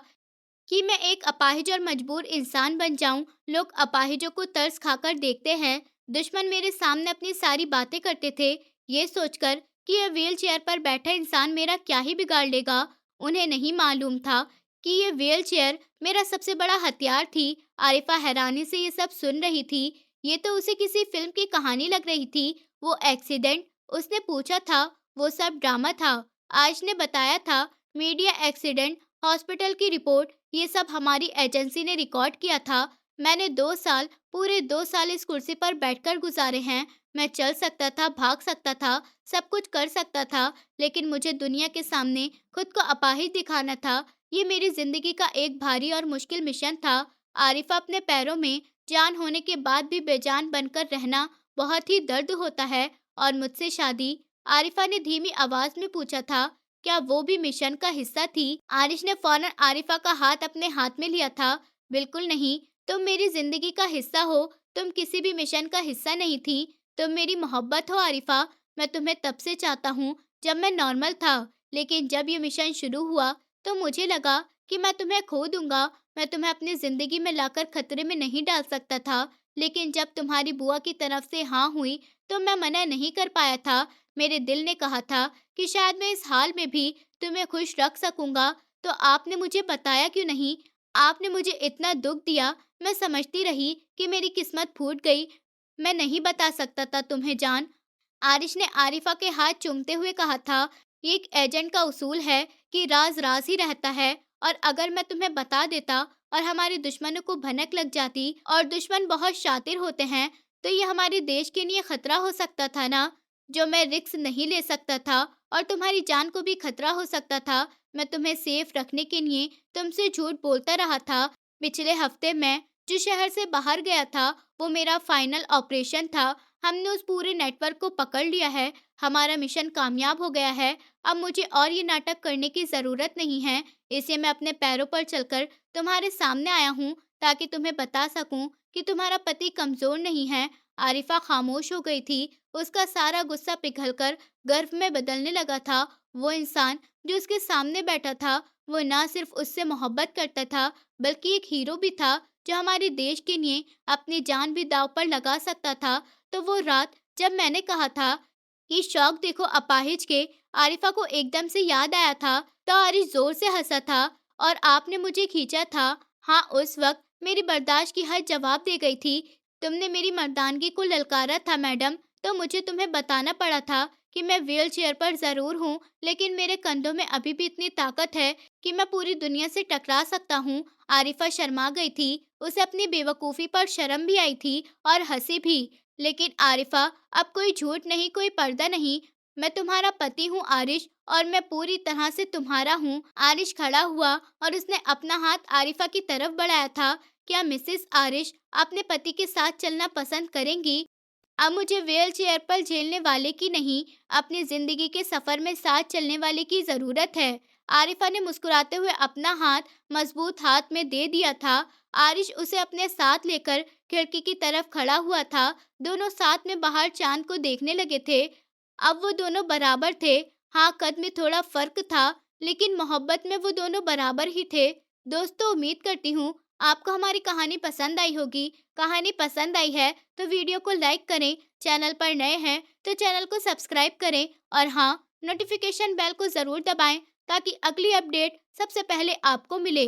कि मैं एक अपाहिज और मजबूर इंसान बन जाऊं। लोग अपाहिजों को तरस खाकर देखते हैं। दुश्मन मेरे सामने अपनी सारी बातें करते थे, ये सोचकर कि यह व्हील चेयर पर बैठा इंसान मेरा क्या ही बिगाड़ लेगा। उन्हें नहीं मालूम था कि ये व्हील चेयर मेरा सबसे बड़ा हथियार थी। आरिफा हैरानी से ये सब सुन रही थी। ये तो उसे किसी फिल्म की कहानी लग रही थी। वो एक्सीडेंट, उसने पूछा था, वो सब ड्रामा था। आज ने बताया था, मीडिया एक्सीडेंट, हॉस्पिटल की रिपोर्ट, ये सब हमारी एजेंसी ने रिकॉर्ड किया था। मैंने 2 साल, पूरे 2 साल इस कुर्सी पर बैठकर गुजारे हैं। मैं चल सकता था, भाग सकता था, सब कुछ कर सकता था, लेकिन मुझे दुनिया के सामने खुद को अपाहिज दिखाना था। ये मेरी जिंदगी का एक भारी और मुश्किल मिशन था। आरिफा, अपने पैरों में जान होने के बाद भी बेजान बनकर रहना बहुत ही दर्द होता है। और मुझसे शादी? आरिफा ने धीमी आवाज में पूछा था। क्या वो भी मिशन का हिस्सा थी? आरिश ने फौरन आरिफा का हाथ अपने हाथ में लिया था। बिल्कुल नहीं, तुम मेरी जिंदगी का हिस्सा हो, तुम किसी भी मिशन का हिस्सा नहीं थी। तुम मेरी मोहब्बत हो आरिफा। मैं तुम्हें तब से चाहता हूँ जब मैं नॉर्मल था। लेकिन जब ये मिशन शुरू हुआ तो मुझे लगा कि मैं तुम्हें खो दूंगा। मैं तुम्हें अपनी जिंदगी में लाकर खतरे में नहीं डाल सकता था। लेकिन जब तुम्हारी बुआ की तरफ से हाँ हुई तो मैं मना नहीं कर पाया था। मेरे दिल ने कहा था कि शायद मैं इस हाल में भी तुम्हें खुश रख सकूंगा। तो आपने मुझे बताया क्यों नहीं? आपने मुझे इतना दुख दिया। मैं समझती रही कि मेरी किस्मत फूट गई। मैं नहीं बता सकता था तुम्हें जान। आरिश ने आरिफा के हाथ चूमते हुए कहा था। ये एक एजेंट का उसूल है कि राज राज ही रहता है। और अगर मैं तुम्हें बता देता और हमारे दुश्मनों को भनक लग जाती, और दुश्मन बहुत शातिर होते हैं, तो ये हमारे देश के लिए खतरा हो सकता था ना, जो मैं रिस्क नहीं ले सकता था। और तुम्हारी जान को भी खतरा हो सकता था। मैं तुम्हें सेफ रखने के लिए तुमसे झूठ बोलता रहा था। पिछले हफ्ते मैं जिस शहर से बाहर गया था, वो मेरा फाइनल ऑपरेशन था। हमने उस पूरे नेटवर्क को पकड़ लिया है। हमारा मिशन कामयाब हो गया है। अब मुझे और ये नाटक करने की ज़रूरत नहीं है। इसलिए मैं अपने पैरों पर चलकर तुम्हारे सामने आया हूँ, ताकि तुम्हें बता सकूँ कि तुम्हारा पति कमज़ोर नहीं है। आरिफा खामोश हो गई थी। उसका सारा गुस्सा पिघलकर गर्व में बदलने लगा था। वो इंसान जो उसके सामने बैठा था, वो ना सिर्फ उससे मोहब्बत करता था, बल्कि एक हीरो भी था, जो हमारे देश के लिए अपनी जान भी दांव पर लगा सकता था। तो वो रात जब मैंने कहा था कि शौक देखो अपाहिज के, आरिफा को एकदम से याद आया था। तो आरिश जोर से हंसा था और आपने मुझे खींचा था। हाँ, उस वक्त मेरी बर्दाश्त की हद जवाब दे गई थी। तुमने मेरी मर्दानगी को ललकारा था मैडम, तो मुझे तुम्हें बताना पड़ा था कि मैं व्हील चेयर पर ज़रूर हूँ, लेकिन मेरे कंधों में अभी भी इतनी ताकत है कि मैं पूरी दुनिया से टकरा सकता हूँ। आरिफा शर्मा गई थी। उसे अपनी बेवकूफ़ी पर शर्म भी आई थी और हंसी भी। लेकिन आरिफा, अब कोई झूठ नहीं, कोई पर्दा नहीं। मैं तुम्हारा पति हूँ आरिश, और मैं पूरी तरह से तुम्हारा हूँ। आरिश खड़ा हुआ और उसने अपना हाथ आरिफा की तरफ बढ़ाया था। क्या मिसेस आरिश अपने पति के साथ चलना पसंद करेंगी? अब मुझे व्हील चेयर पर झेलने वाले की नहीं, अपनी जिंदगी के सफर में साथ चलने वाले की जरूरत है। आरिफा ने मुस्कुराते हुए अपना हाथ मजबूत हाथ में दे दिया था। आरिश उसे अपने साथ लेकर खिड़की की तरफ खड़ा हुआ था। दोनों साथ में बाहर चांद को देखने लगे थे। अब वो दोनों बराबर थे। हाँ, कद में थोड़ा फर्क था, लेकिन मोहब्बत में वो दोनों बराबर ही थे। दोस्तों, उम्मीद करती हूँ आपको हमारी कहानी पसंद आई होगी। कहानी पसंद आई है तो वीडियो को लाइक करें, चैनल पर नए हैं तो चैनल को सब्सक्राइब करें, और हाँ, नोटिफिकेशन बेल को ज़रूर दबाएं ताकि अगली अपडेट सबसे पहले आपको मिले।